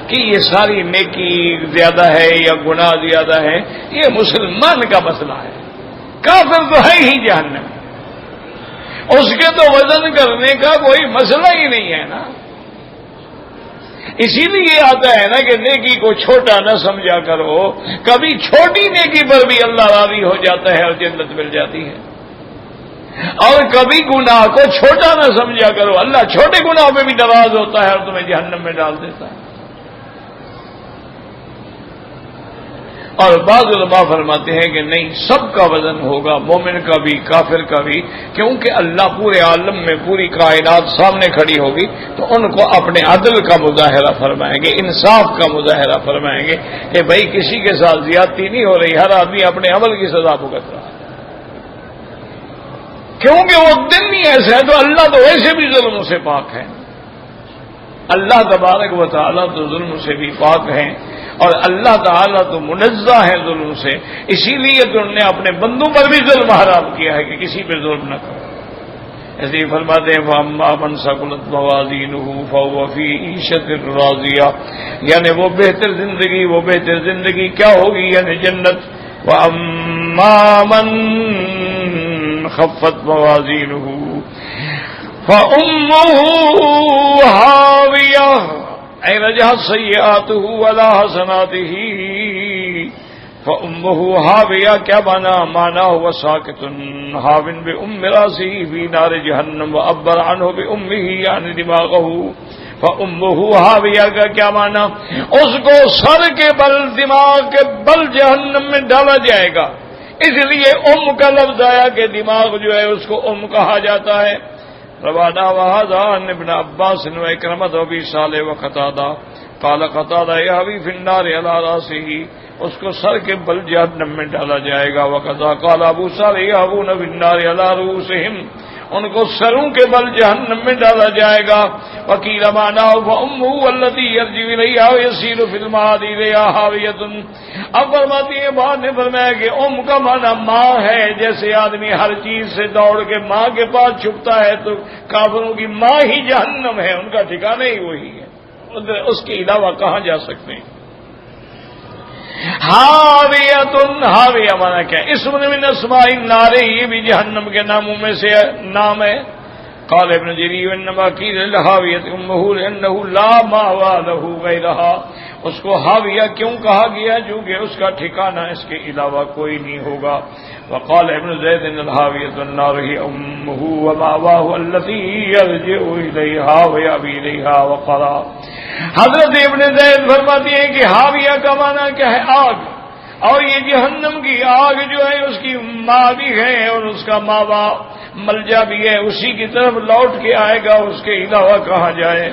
کہ یہ ساری نیکی زیادہ ہے یا گناہ زیادہ ہے، یہ مسلمان کا مسئلہ ہے، کافر تو ہے ہی جہنم، اس کے تو وزن کرنے کا کوئی مسئلہ ہی نہیں ہے نا. اسی لیے آتا ہے نا کہ نیکی کو چھوٹا نہ سمجھا کرو، کبھی چھوٹی نیکی پر بھی اللہ راضی ہو جاتا ہے اور جنت مل جاتی ہے، اور کبھی گناہ کو چھوٹا نہ سمجھا کرو، اللہ چھوٹے گناہ پہ بھی ناراض ہوتا ہے اور تمہیں جہنم میں ڈال دیتا ہے. اور بعض علماء فرماتے ہیں کہ نہیں، سب کا وزن ہوگا، مومن کا بھی کافر کا بھی، کیونکہ اللہ پورے عالم میں پوری کائنات سامنے کھڑی ہوگی تو ان کو اپنے عدل کا مظاہرہ فرمائیں گے، انصاف کا مظاہرہ فرمائیں گے کہ بھائی کسی کے ساتھ زیادتی نہیں ہو رہی، ہر آدمی اپنے عمل کی سزا بھگت رہا ہے. کیونکہ وہ دن ہی ایسا ہے، تو اللہ تو ویسے بھی ظلم سے پاک ہے، اللہ تبارک و تعالیٰ تو ظلم سے بھی پاک ہیں، اور اللہ تعالیٰ تو منزہ ہے ظلم سے، اسی لیے تو انہوں نے اپنے بندوں پر بھی ظلم حرام کیا ہے کہ کسی پہ ظلم نہ کرو. ایسے ہی فرماتے ہیں فَأَمَّا مَنْ ثَقُلَتْ مَوَازِينُهُ فَهُوَ فِي عِيشَةٍ رَاضِيَةٍ، یعنی وہ بہتر زندگی کیا ہوگی؟ یعنی جنت. وَأَمَّا مَنْ خَفَّتْ مَوَازِينُهُ فَأُمُّهُ هَاوِيَةٌ اے رجحت سیئاتہ ولا حسناتہ فأمہ ہاویہ، کیا مانا ہوا ساکت ہاون بأم راسہ فی نار جہنم وعبر عنہ بأمہ یعنی دماغہ. فأمہ ہاویہ کا کیا مانا؟ اس کو سر کے بل، دماغ کے بل جہنم میں ڈالا جائے گا، اس لیے کا لفظ آیا کہ دماغ جو ہے اس کو کہا جاتا ہے. روانا وهذا عن ابن عباس وإكرمة وأبي صالح وقتادة قال قتادة يهوي في النار على رأسه اس کو سر کے بل جہنم میں ڈالا جائے گا. وَقَذَا قَالَ أَبُو صَالِحٍ يَهْوُونَ بِالنَّارِ عَلَىٰ رُءُوسِهِمْ, ان کو سروں کے بل جہنم میں ڈالا جائے گا. وَقِيلَ مَعْنَاهُ فَأُمُّهُ وَالَّتِي يَرْجِعُ إِلَيْهَا وَيَسِيرُ فِي الْمَعَادِ إِلَيْهَا حَاوِيَةٌ. اب فرماتی ہے بعد نے فرمایا کہ کا معنی ماں ہے. جیسے آدمی ہر چیز سے دوڑ کے ماں کے پاس چھپتا ہے تو کافروں کی ماں ہی جہنم ہے, ان کا ٹھکانہ ہی وہی ہے, اس کے علاوہ کہاں جا سکتے ہیں. حاویہ مانا کیا؟ اسم من اسماء النار, یہ بھی جہنم کے ناموں میں سے نام ہے. قال ابن جریر انما قیل الحاویۃ امہ لانه لا مأوى له غیرها. اس کو حاویہ کیوں کہا گیا؟ چونکہ اس کا ٹھکانہ اس کے علاوہ کوئی نہیں ہوگا. وقال ابن زید ان الحاویۃ النار هی امہ ومأواه التي يرجع الیہا ویأوی الیہا. وقرا حضرت ابن زید فرماتے ہیں کہ حاویہ کا معنی کیا ہے؟ آگ. اور یہ جہنم کی آگ جو ہے اس کی ماں بھی ہے اور اس کا ماوا ملجا بھی ہے, اسی کی طرف لوٹ کے آئے گا, اس کے علاوہ کہاں جائے.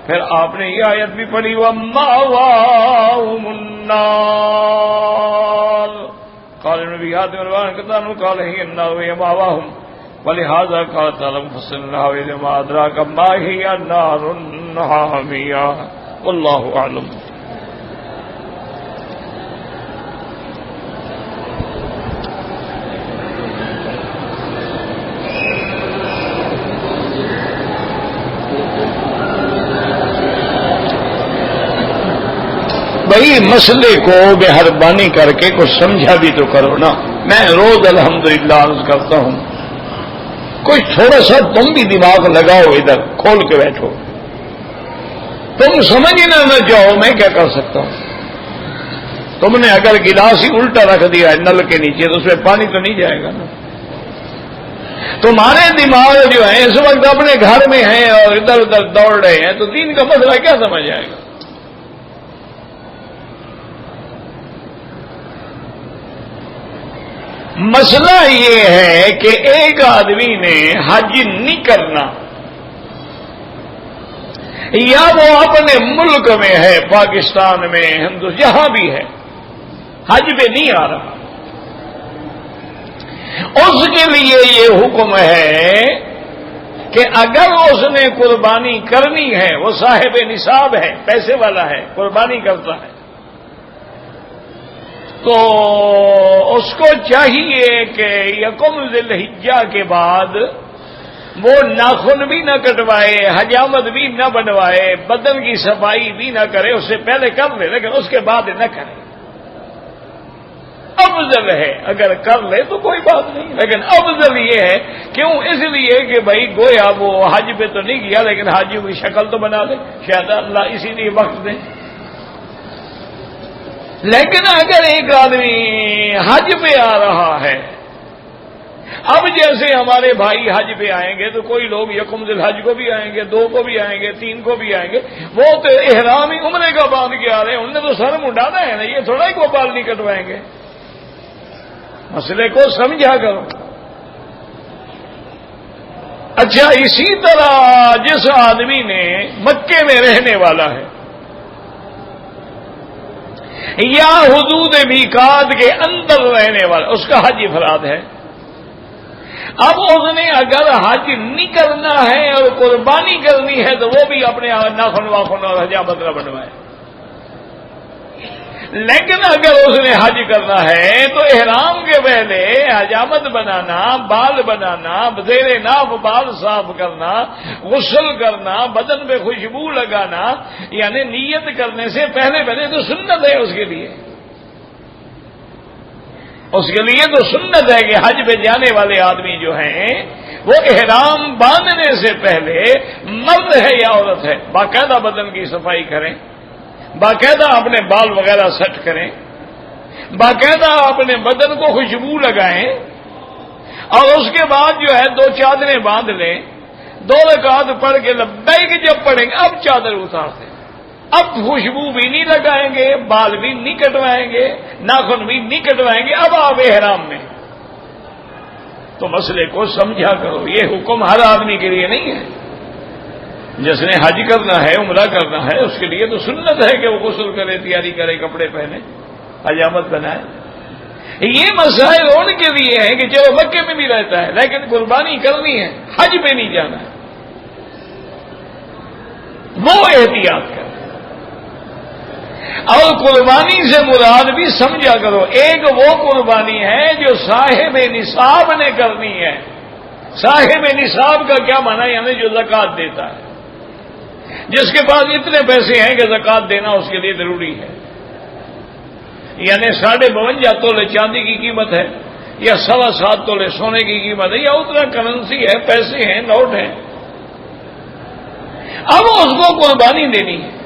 پھر آپ نے یہ آیت بھی پڑھی وَمَأْوَاهُمُ النَّارُ. قال النبي هذا الوان كتاب قال هي النار وهي مأواهم ولهذا قال تعالى مفصل النار ما أدراك ما هي النار الحامية. والله أعلم. بھائی مسئلے کو مہربانی کر کے کچھ سمجھا بھی تو کرو نا. میں روز الحمدللہ عرض کرتا ہوں کچھ تھوڑا سا تم بھی دماغ لگاؤ, ادھر کھول کے بیٹھو. تم سمجھنا نہ جاؤ میں کیا کر سکتا ہوں. تم نے اگر گلاس ہی الٹا رکھ دیا نل کے نیچے تو اس میں پانی تو نہیں جائے گا نا. تمہارے دماغ جو ہیں اس وقت اپنے گھر میں ہیں اور ادھر ادھر دوڑ رہے ہیں تو دین کا مسئلہ کیا سمجھ آئے گا. مسئلہ یہ ہے کہ ایک آدمی نے حج نہیں کرنا, یا وہ اپنے ملک میں ہے, پاکستان میں, ہندوستان, جہاں بھی ہے, حج پہ نہیں آ رہا. اس کے لیے یہ حکم ہے کہ اگر اس نے قربانی کرنی ہے, وہ صاحب نصاب ہے, پیسے والا ہے, قربانی کرتا ہے, تو اس کو چاہیے کہ یکم ذی الحجہ کے بعد وہ ناخن بھی نہ کٹوائے, حجامت بھی نہ بنوائے, بدن کی صفائی بھی نہ کرے. اس سے پہلے کر لے لیکن اس کے بعد نہ کرے. افضل ہے اگر کر لے تو کوئی بات نہیں, لیکن افضل یہ ہے. کیوں؟ اس لیے کہ بھائی گویا وہ حج پہ تو نہیں گیا لیکن حاجیوں کی شکل تو بنا لے, شاید اللہ اسی لیے وقت دے. لیکن اگر ایک آدمی حج پہ آ رہا ہے, اب جیسے ہمارے بھائی حج پہ آئیں گے تو کوئی لوگ یکم ذی الحج کو بھی آئیں گے, 2 کو بھی آئیں گے, 3 کو بھی آئیں گے, وہ تو احرام ہی عمرے کا باندھ کے آ رہے ہیں, انہوں نے تو سر منڈانا ہے نا, یہ تھوڑا ہی کو بال نہیں کٹوائیں گے. مسئلے کو سمجھا کرو. اچھا اسی طرح جس آدمی نے مکے میں رہنے والا ہے یا حدود میقات کے اندر رہنے والا, اس کا حج افراد ہے. اب اس نے اگر حج نہیں کرنا ہے اور قربانی کرنی ہے تو وہ بھی اپنے ناخن واخن اور حجامت نہ بنوائے. لیکن اگر اس نے حج کرنا ہے تو احرام کے پہلے حجامت بنانا, بال بنانا, زیر ناف بال صاف کرنا, غسل کرنا, بدن پہ خوشبو لگانا, یعنی نیت کرنے سے پہلے تو سنت ہے اس کے لیے. اس کے لیے تو سنت ہے کہ حج پہ جانے والے آدمی جو ہیں وہ احرام باندھنے سے پہلے, مرد ہے یا عورت ہے, باقاعدہ بدن کی صفائی کریں, باقاعدہ اپنے بال وغیرہ سیٹ کریں, باقاعدہ اپنے بدن کو خوشبو لگائیں, اور اس کے بعد جو ہے 2 چادریں باندھ لیں, 2 رکعت پڑھ کے لبیک جب پڑھیں گے اب چادر اتار دیں. اب خوشبو بھی نہیں لگائیں گے, بال بھی نہیں کٹوائیں گے, ناخن بھی نہیں کٹوائیں گے, اب آپ احرام میں. تو مسئلے کو سمجھا کرو, یہ حکم ہر آدمی کے لیے نہیں ہے. جس نے حج کرنا ہے, عمرہ کرنا ہے, اس کے لیے تو سنت ہے کہ وہ غسل کرے, تیاری کرے, کپڑے پہنے. حجامت بنائے. یہ مسائل ان کے لیے ہیں کہ چلو مکے میں بھی رہتا ہے لیکن قربانی کرنی ہے، حج پہ نہیں جانا ہے، وہ احتیاط کرے. اور قربانی سے مراد بھی سمجھا کرو، ایک وہ قربانی ہے جو صاحب نصاب نے کرنی ہے. صاحب نصاب کا کیا معنی؟ یعنی جو زکوٰۃ دیتا ہے، جس کے پاس اتنے پیسے ہیں کہ زکوٰۃ دینا اس کے لیے ضروری ہے. یعنی 52.5 تولے چاندی کی قیمت ہے، یا 7.25 تولے سونے کی قیمت ہے، یا اتنا کرنسی ہے، پیسے ہیں، نوٹ ہیں. اب اس کو قربانی دینی ہے.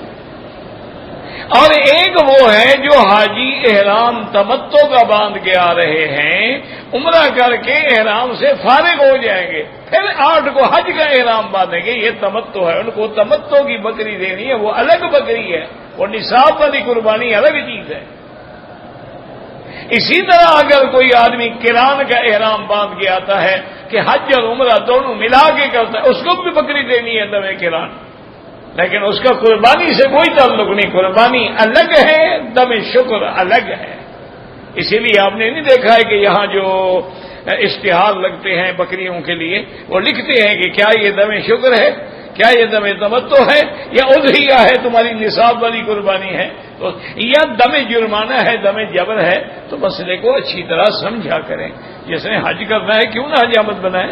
اور ایک وہ ہے جو حاجی احرام تمتع کا باندھ کے آ رہے ہیں، عمرہ کر کے احرام سے فارغ ہو جائیں گے، پھر 8 کو حج کا احرام باندھیں گے. یہ تمتع ہے، ان کو تمتع کی بکری دینی ہے، وہ الگ بکری ہے، وہ نصاب والی قربانی الگ چیز ہے. اسی طرح اگر کوئی آدمی کران کا احرام باندھ کے آتا ہے کہ حج اور عمرہ دونوں ملا کے کرتا ہے، اس کو بھی بکری دینی ہے دم کران، لیکن اس کا قربانی سے کوئی تعلق نہیں. قربانی الگ ہے، دم شکر الگ ہے. اسی لیے آپ نے نہیں دیکھا ہے کہ یہاں جو اشتہار لگتے ہیں بکریوں کے لیے، وہ لکھتے ہیں کہ کیا یہ دم شکر ہے، کیا یہ دم تمتع ہے، یا اضحیہ ہے، تمہاری نصاب والی قربانی ہے، تو یا دم جرمانہ ہے، دم جبر ہے. تو مسئلے کو اچھی طرح سمجھا کریں. جس نے حج کرنا ہے کیوں نہ حجامت بنائے.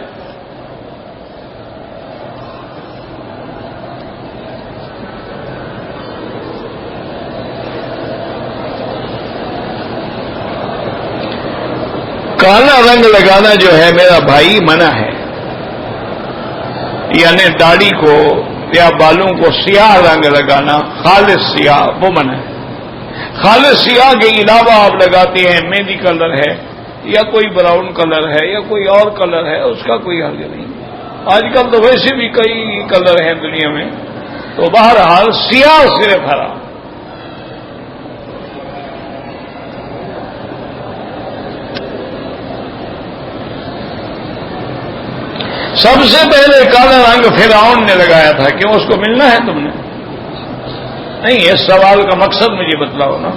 کالا رنگ لگانا جو ہے میرا بھائی منع ہے، یعنی داڑھی کو یا بالوں کو سیاہ رنگ لگانا، خالص سیاہ، وہ منع ہے. خالص سیاہ کے علاوہ آپ لگاتے ہیں مہندی کلر ہے یا کوئی براؤن کلر ہے یا کوئی اور کلر ہے، اس کا کوئی حرج نہیں. آج کل تو ویسے بھی کئی کلر ہیں دنیا میں، تو بہرحال سیاہ صرف حرام. سب سے پہلے کالا رنگ فرعون نے لگایا تھا، کیوں اس کو ملنا ہے تم نے؟ نہیں، اس سوال کا مقصد مجھے بتلاؤ نا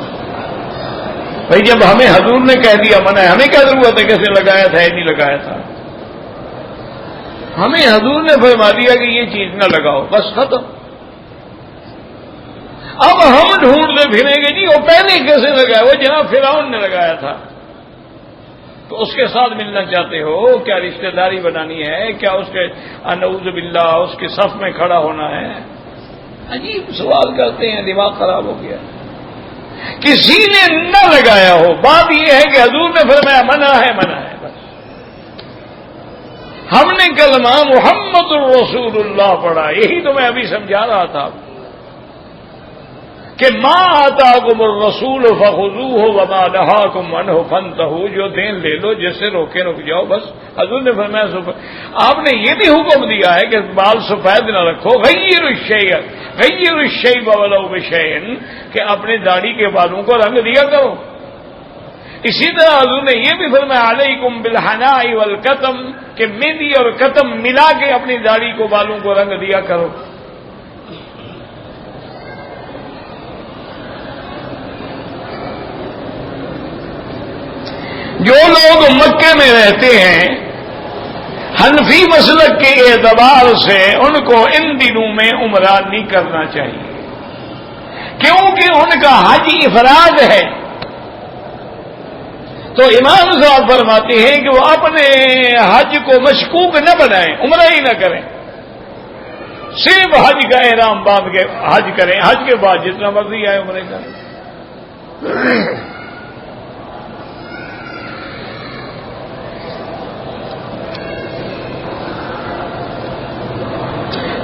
بھائی. جب ہمیں حضور نے کہہ دیا منع ہے، ہمیں کیا ضرورت ہے کیسے لگایا تھا یا نہیں لگایا تھا؟ ہمیں حضور نے فرما دیا کہ یہ چیز نہ لگاؤ، بس ختم. اب ہم ڈھونڈتے پھریں گے جی وہ پہلے کیسے لگایا، وہ جناب فرعون نے لگایا تھا، تو اس کے ساتھ ملنا چاہتے ہو؟ کیا رشتہ داری بنانی ہے؟ کیا اس کے نعوذ باللہ اس کے صف میں کھڑا ہونا ہے؟ عجیب سوال کرتے ہیں، دماغ خراب ہو گیا. کسی نے نہ لگایا ہو، بات یہ ہے کہ حضور نے فرمایا منع ہے، منع ہے، بس. ہم نے کلمہ محمد الرسول اللہ پڑھا، یہی تو میں ابھی سمجھا رہا تھا کہ ما آتاکم الرسول فخذوہ وما نہاکم عنہ فانتہوا. جو دین لے لو، جس سے روکے رک جاؤ، بس. حضور نے فرمایا آپ نے یہ بھی حکم دیا ہے کہ بال سفید نہ رکھو، غیر الشیب ولو بشیء، کہ اپنے داڑھی کے بالوں کو رنگ دیا کرو. اسی طرح حضور نے یہ بھی فرمایا علیکم بالحناء والکتم، کہ مہندی اور کتم ملا کے اپنی داڑھی کو بالوں کو رنگ دیا کرو. جو لوگ مکے میں رہتے ہیں حنفی مسلک کے اعتبار سے ان کو ان دنوں میں عمرہ نہیں کرنا چاہیے، کیونکہ ان کا حج افراد ہے. تو امام صاحب فرماتے ہیں کہ وہ اپنے حج کو مشکوک نہ بنائیں، عمرہ ہی نہ کریں، صرف حج کا احرام باندھ کے حج کریں، حج کے بعد جتنا مرضی آئے عمرے کریں.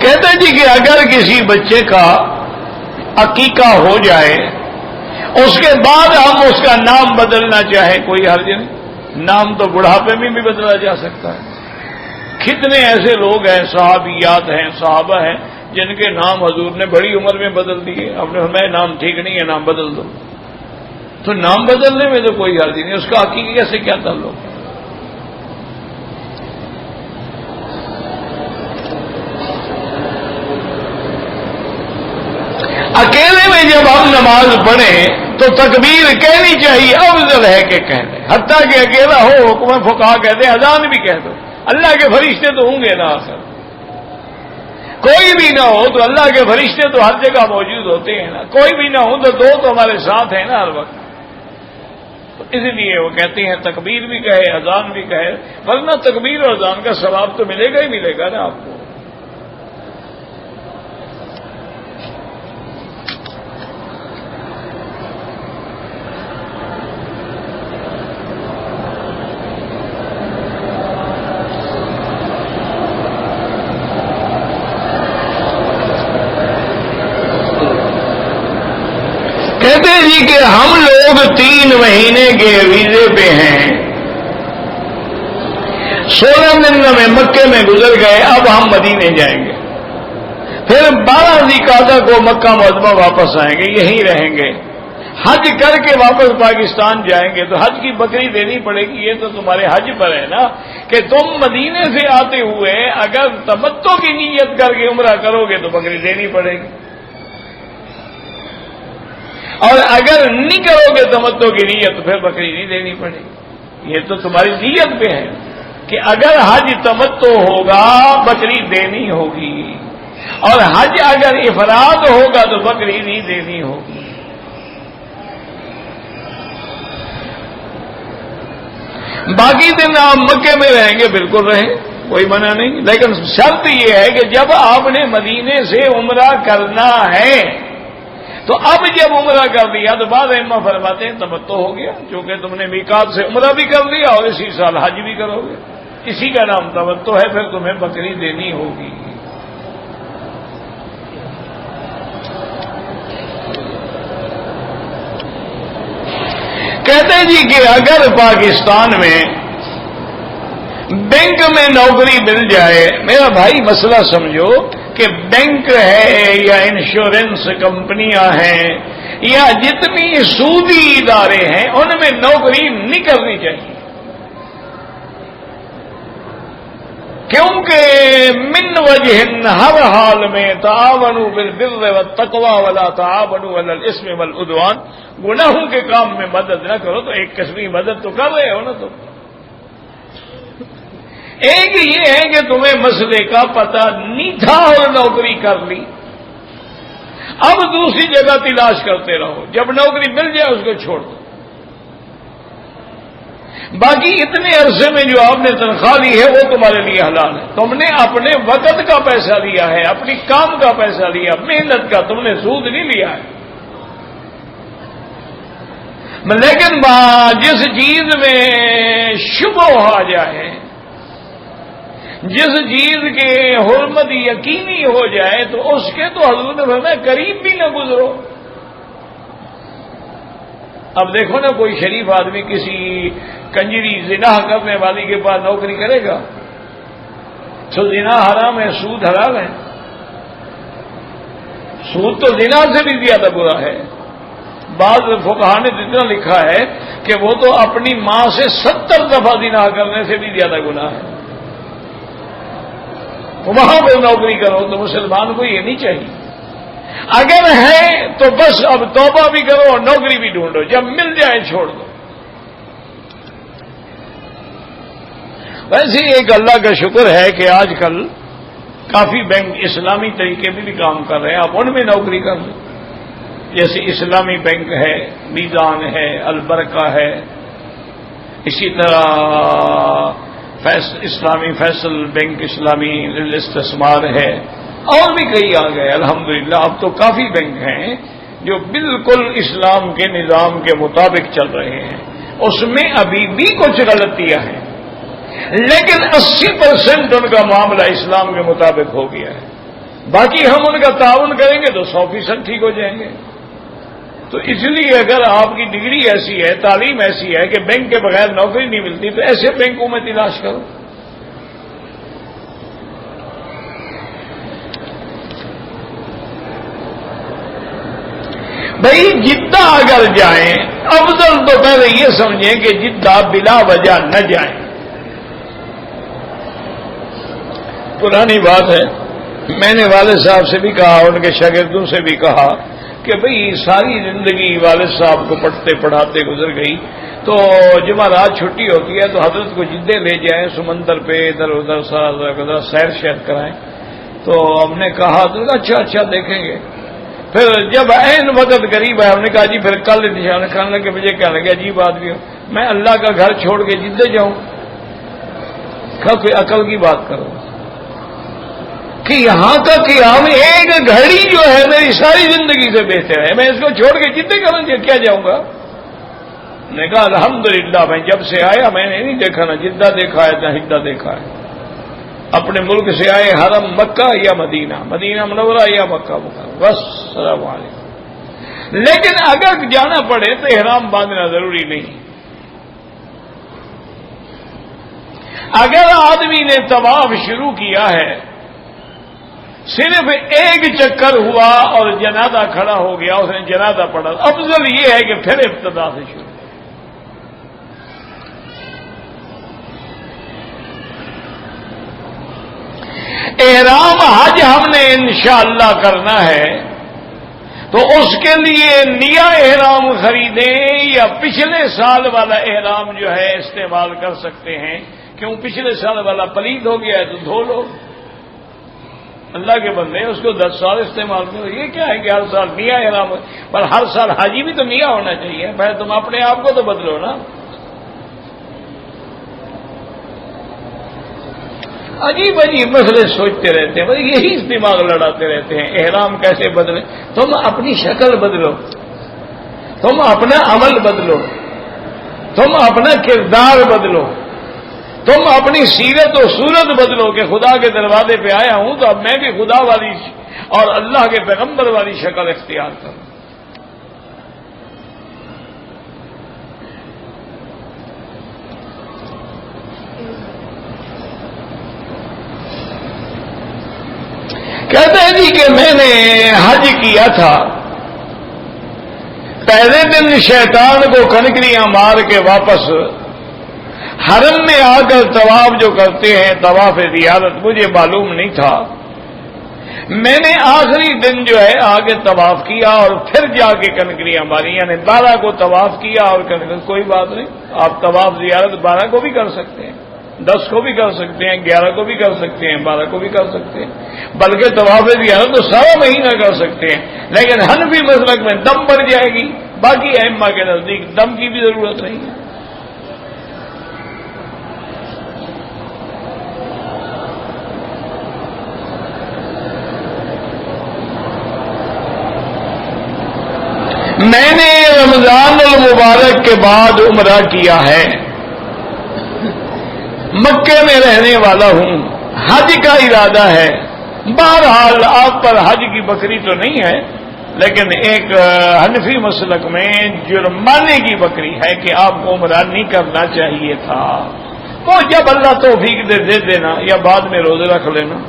کہتے ہیں جی کہ اگر کسی بچے کا عقیقہ ہو جائے، اس کے بعد ہم اس کا نام بدلنا چاہیں، کوئی حرج نہیں. نام تو بڑھاپے میں بھی بدلا جا سکتا ہے. کتنے ایسے لوگ ہیں، صحابیات ہیں، صحابہ ہیں، جن کے نام حضور نے بڑی عمر میں بدل دیے. اب نے ہمیں نام ٹھیک نہیں ہے، نام بدل دو. تو نام بدلنے میں تو کوئی حرج نہیں، اس کا عقیقے سے کیا تعلق ہے؟ اکیلے میں جب ہم نماز پڑھیں تو تکبیر کہنی چاہیے، افضل ہے کہ کہہ دیں، حتیٰ کہ اکیلا ہو حکم فقہا کہتے ہیں اذان بھی کہہ دو، اللہ کے فرشتے تو ہوں گے نا آخر، کوئی بھی نہ ہو تو اللہ کے فرشتے تو ہر جگہ موجود ہوتے ہیں نا، کوئی بھی نہ ہو تو دو تو ہمارے ساتھ ہیں نا ہر وقت، تو اس لیے وہ کہتے ہیں تکبیر بھی کہے اذان بھی کہے، ورنہ تکبیر اور اذان کا ثواب تو ملے گا ہی ملے گا نا آپ کو۔ کہتے ہیں جی کہ ہم لوگ 3 مہینے کے ویزے پہ ہیں، 16 دن میں مکے میں گزر گئے، اب ہم مدینے جائیں گے، پھر 12 ذی-القعدہ کو مکہ معظمہ واپس آئیں گے، یہیں رہیں گے، حج کر کے واپس پاکستان جائیں گے، تو حج کی بکری دینی پڑے گی، یہ تو تمہارے حج پر ہے نا کہ تم مدینے سے آتے ہوئے اگر تمتع کی نیت کر کے عمرہ کرو گے تو بکری دینی پڑے گی، اور اگر نہیں کرو گے تمتع کی نیت تو پھر بکری نہیں دینی پڑے گی۔ یہ تو تمہاری نیت پہ ہے کہ اگر حج تمتع ہوگا بکری دینی ہوگی، اور حج اگر افراد ہوگا تو بکری نہیں دینی ہوگی۔ باقی دن آپ مکے میں رہیں گے بالکل رہیں، کوئی منع نہیں، لیکن شرط یہ ہے کہ جب آپ نے مدینے سے عمرہ کرنا ہے تو اب جب عمرہ کر دیا تو بعض ائمہ فرماتے ہیں تمتع ہو گیا، چونکہ تم نے میقات سے عمرہ بھی کر لیا اور اسی سال حج بھی کرو گے، اسی کا نام تمتع ہے، پھر تمہیں بکری دینی ہوگی۔ کہتے ہیں جی کہ اگر پاکستان میں بینک میں نوکری مل جائے، میرا بھائی مسئلہ سمجھو کہ بینک ہے یا انشورنس کمپنیاں ہیں یا جتنی سودی ادارے ہیں ان میں نوکری نہیں کرنی چاہیے، کیونکہ من وجہ ہر حال میں تعاونوا بالبر والتقوی ولا تعاونوا علی الاثم والعدوان، گناہوں کے کام میں مدد نہ کرو، تو ایک قسم کی مدد تو کر رہے ہو نا تم۔ ایک یہ ہے کہ تمہیں مسئلے کا پتہ نہیں تھا اور نوکری کر لی، اب دوسری جگہ تلاش کرتے رہو، جب نوکری مل جائے اس کو چھوڑ دو۔ باقی اتنے عرصے میں جو آپ نے تنخواہ لی ہے وہ تمہارے لیے حلال ہے، تم نے اپنے وقت کا پیسہ لیا ہے، اپنی کام کا پیسہ لیا، محنت کا، تم نے سود نہیں لیا ہے۔ لیکن جس چیز میں شبہ آ جائے، جس چیز کے حرمت یقینی ہو جائے تو اس کے تو حضور نے فرمایا قریب بھی نہ گزرو۔ اب دیکھو نا کوئی شریف آدمی کسی کنجری زنا کرنے والی کے پاس نوکری کرے گا؟ تو زنا حرام ہے، سود حلال ہے، سود تو زنا سے بھی زیادہ برا ہے۔ بعض فقہا نے اتنا لکھا ہے کہ وہ تو اپنی ماں سے 70 دفعہ زنا کرنے سے بھی زیادہ گناہ ہے، وہاں پہ نوکری کرو تو مسلمان کو یہ نہیں چاہیے، اگر ہے تو بس اب توبہ بھی کرو اور نوکری بھی ڈھونڈو، جب مل جائے چھوڑ دو۔ ویسے ایک اللہ کا شکر ہے کہ آج کل کافی بینک اسلامی طریقے میں بھی کام کر رہے ہیں، آپ ان میں نوکری کر لیں، جیسے اسلامی بینک ہے، میزان ہے، البرکہ ہے، اسی طرح اسلامی فیصل بینک، اسلامی استثمار ہے، اور بھی کئی آ گئے الحمدللہ۔ اب تو کافی بینک ہیں جو بالکل اسلام کے نظام کے مطابق چل رہے ہیں، اس میں ابھی بھی کچھ غلطیاں ہیں، لیکن 80% ان کا معاملہ اسلام کے مطابق ہو گیا ہے، باقی ہم ان کا تعاون کریں گے تو 100% ٹھیک ہو جائیں گے۔ تو اس لیے اگر آپ کی ڈگری ایسی ہے، تعلیم ایسی ہے کہ بینک کے بغیر نوکری نہیں ملتی تو ایسے بینکوں میں تلاش کرو۔ بھائی جدہ اگر جائیں، افضل تو پہلے یہ سمجھیں کہ جدہ بلا وجہ نہ جائیں۔ پرانی بات ہے، میں نے والد صاحب سے بھی کہا، ان کے شاگردوں سے بھی کہا کہ بھئی ساری زندگی والد صاحب کو پڑھتے پڑھاتے گزر گئی، تو جمعرات چھٹی ہوتی ہے تو حضرت کو جدے لے جائیں سمندر پہ ادھر ادھر سیر شیر کرائیں۔ تو ہم نے کہا تو اچھا دیکھیں گے۔ پھر جب عین وقت قریب ہے ہم نے کہا جی پھر کل نشان کھانے لگے، مجھے کہنے لگے عجیب آدمی ہو، میں اللہ کا گھر چھوڑ کے جدے جاؤں؟ کوئی عقل کی بات کرو کہ یہاں کا قیام ایک گھڑی جو ہے میری ساری زندگی سے بہتر ہے، میں اس کو چھوڑ کے جدے کروں کیا جاؤں گا؟ نے کہا الحمدللہ میں جب سے آیا میں نے نہیں دیکھا، نہ جدہ دیکھا ہے نہ ہدہ دیکھا ہے۔ اپنے ملک سے آئے حرم مکہ یا مدینہ منورہ یا مکہ مکرمہ، بس السلام علیکم۔ لیکن اگر جانا پڑے تو احرام باندھنا ضروری نہیں۔ اگر آدمی نے طواف شروع کیا ہے، صرف ایک چکر ہوا اور جنازہ کھڑا ہو گیا، اس نے جنازہ پڑھا، افضل یہ ہے کہ پھر ابتدا سے شروع۔ احرام حج ہم نے انشاءاللہ کرنا ہے تو اس کے لیے نیا احرام خریدیں یا پچھلے سال والا احرام جو ہے استعمال کر سکتے ہیں، کیوں پچھلے سال والا پلید ہو گیا ہے تو دھو لو۔ اللہ کے بندے اس کو 10 سال استعمال کرو، یہ کیا ہے کہ ہر سال نیا احرام، پر ہر سال حاجی بھی تو نیا ہونا چاہیے، پہلے تم اپنے آپ کو تو بدلو نا۔ عجیب مسئلے سوچتے رہتے ہیں، یہی دماغ لڑاتے رہتے ہیں احرام کیسے بدلے۔ تم اپنی شکل بدلو، تم اپنا عمل بدلو، تم اپنا کردار بدلو، تم اپنی سیرت و صورت بدلو کہ خدا کے دروازے پہ آیا ہوں تو اب میں بھی خدا والی اور اللہ کے پیغمبر والی شکل اختیار کروں۔ کہتے ہیں جی کہ میں نے حج کیا تھا، پہلے دن شیطان کو کنکریاں مار کے واپس حرم میں آ کر طواف جو کرتے ہیں طواف زیارت، مجھے معلوم نہیں تھا۔ میں نے آخری دن جو ہے آگے طواف کیا اور پھر جا کے کنکریاں ماری، یعنی 12 کو طواف کیا اور کوئی بات نہیں، آپ طواف زیارت 12 کو بھی کر سکتے ہیں، 10 کو بھی کر سکتے ہیں، 11 کو بھی کر سکتے ہیں، 12 کو بھی کر سکتے ہیں، بلکہ طواف زیارت تو سارا مہینہ کر سکتے ہیں۔ لیکن حنفی مسلک میں دم بڑھ جائے گی، باقی ائمہ کے نزدیک دم کی بھی ضرورت نہیں ہے۔ میں نے رمضان المبارک کے بعد عمرہ کیا ہے، مکے میں رہنے والا ہوں، حج کا ارادہ ہے۔ بہرحال آپ پر حج کی بکری تو نہیں ہے، لیکن ایک حنفی مسلک میں جرمانے کی بکری ہے کہ آپ کو عمرہ نہیں کرنا چاہیے تھا، تو جب اللہ توفیق دے دینا یا بعد میں روزے رکھ لینا۔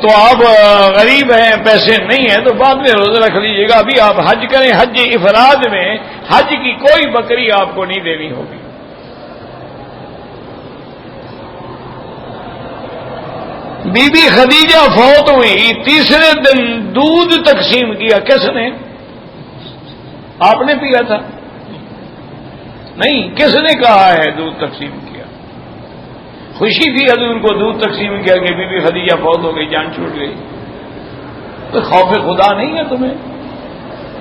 تو آپ غریب ہیں، پیسے نہیں ہیں تو بعد میں روزہ رکھ لیجیے گا، ابھی آپ حج کریں۔ حج افراد میں حج کی کوئی بکری آپ کو نہیں دینی ہوگی۔ بی بی خدیجہ فوت ہوئی، تیسرے دن دودھ تقسیم کیا، کس نے؟ آپ نے پیا تھا؟ نہیں، کس نے کہا ہے دودھ تقسیم کیا؟ خوشی تھی حضور کو دودھ تقسیم کیا کہ بی بی خدیجہ فوت ہو گئی، جان چھوٹ گئی۔ تو خوف خدا نہیں ہے تمہیں؟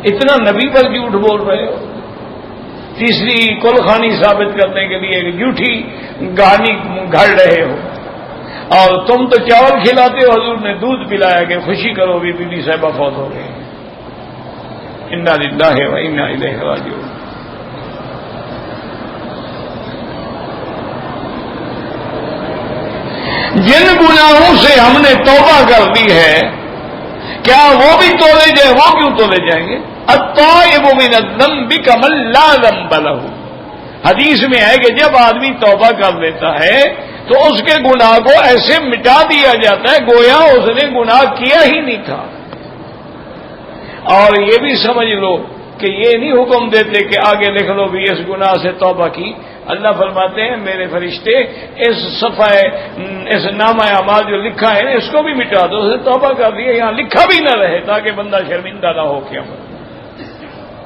اتنا نبی پر جھوٹ بول رہے ہو، تیسری کل خانی ثابت کرنے کے لیے ایک جھوٹی کہانی گھڑ رہے ہو، اور تم تو چاول کھلاتے ہو، حضور نے دودھ پلایا کہ خوشی کرو بی بی صاحبہ فوت ہو گئی۔ انا للہ و انا الیہ راجعون۔ جن گناہوں سے ہم نے توبہ کر دی ہے کیا وہ بھی تولے جائیں؟ وہ کیوں تولے جائیں گے؟ التائب من الذنب کمن لا ذنب لہ، حدیث میں ہے کہ جب آدمی توبہ کر لیتا ہے تو اس کے گناہ کو ایسے مٹا دیا جاتا ہے گویا اس نے گناہ کیا ہی نہیں تھا۔ اور یہ بھی سمجھ لو کہ یہ نہیں حکم دیتے کہ آگے لکھ لو بھی اس گناہ سے توبہ کی، اللہ فرماتے ہیں میرے فرشتے اس نامہ اعمال جو لکھا ہے اس کو بھی مٹا دو، اسے توبہ کر دیا، یہاں لکھا بھی نہ رہے تاکہ بندہ شرمندہ نہ ہو قیامت۔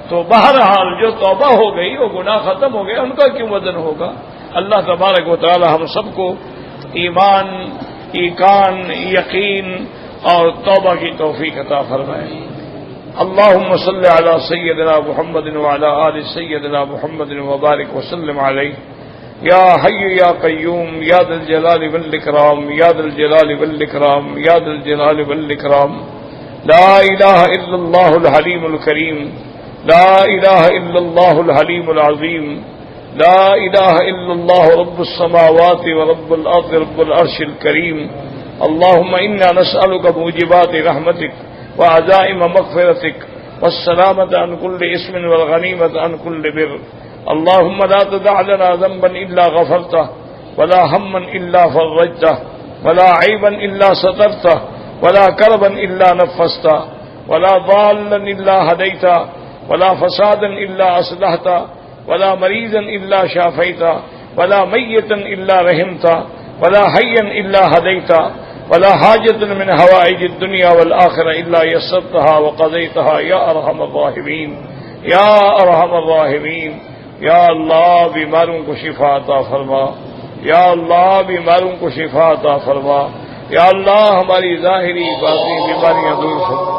تو بہرحال جو توبہ ہو گئی وہ گناہ ختم ہو گیا، ان کا کیوں وزن ہوگا؟ اللہ تبارک و تعالی ہم سب کو ایمان، ایقان، یقین اور توبہ کی توفیق عطا فرمائے۔ اللهم صل على سيدنا محمد وعلى آل سيدنا محمد وبارك وسلم عليه يا حي يا قيوم يا ذا الجلال والإكرام يا ذا الجلال والإكرام يا ذا الجلال والإكرام لا إله إلا الله الحليم الكريم لا إله إلا الله الحليم العظيم لا إله إلا الله رب السماوات ورب الأرض رب العرش الكريم اللهم إنا نسألك موجبات رحمتك وعزائم مغفرتك والسلامة عن كل اسم والغنيمة عن كل بر اللهم لا تدع لنا ذنبا إلا غفرته ولا هما إلا فرجته ولا عيبا إلا سترته ولا كربا إلا نفسته ولا ضالا إلا هديته ولا فسادا إلا أصلحته ولا مريضا إلا شافيته ولا ميتا إلا رحمته ولا حيا إلا هديته ولا حاجة من حوائج الدنيا والآخرة إلا يسرتها وقضيتها يا أرحم الراحمين يا أرحم الراحمين یا اللہ بیماروں کو شفا عطا فرما، یا اللہ بیماروں کو شفا عطا فرما، یا اللہ ہماری ظاہری باطنی بیماریاں دور فرما۔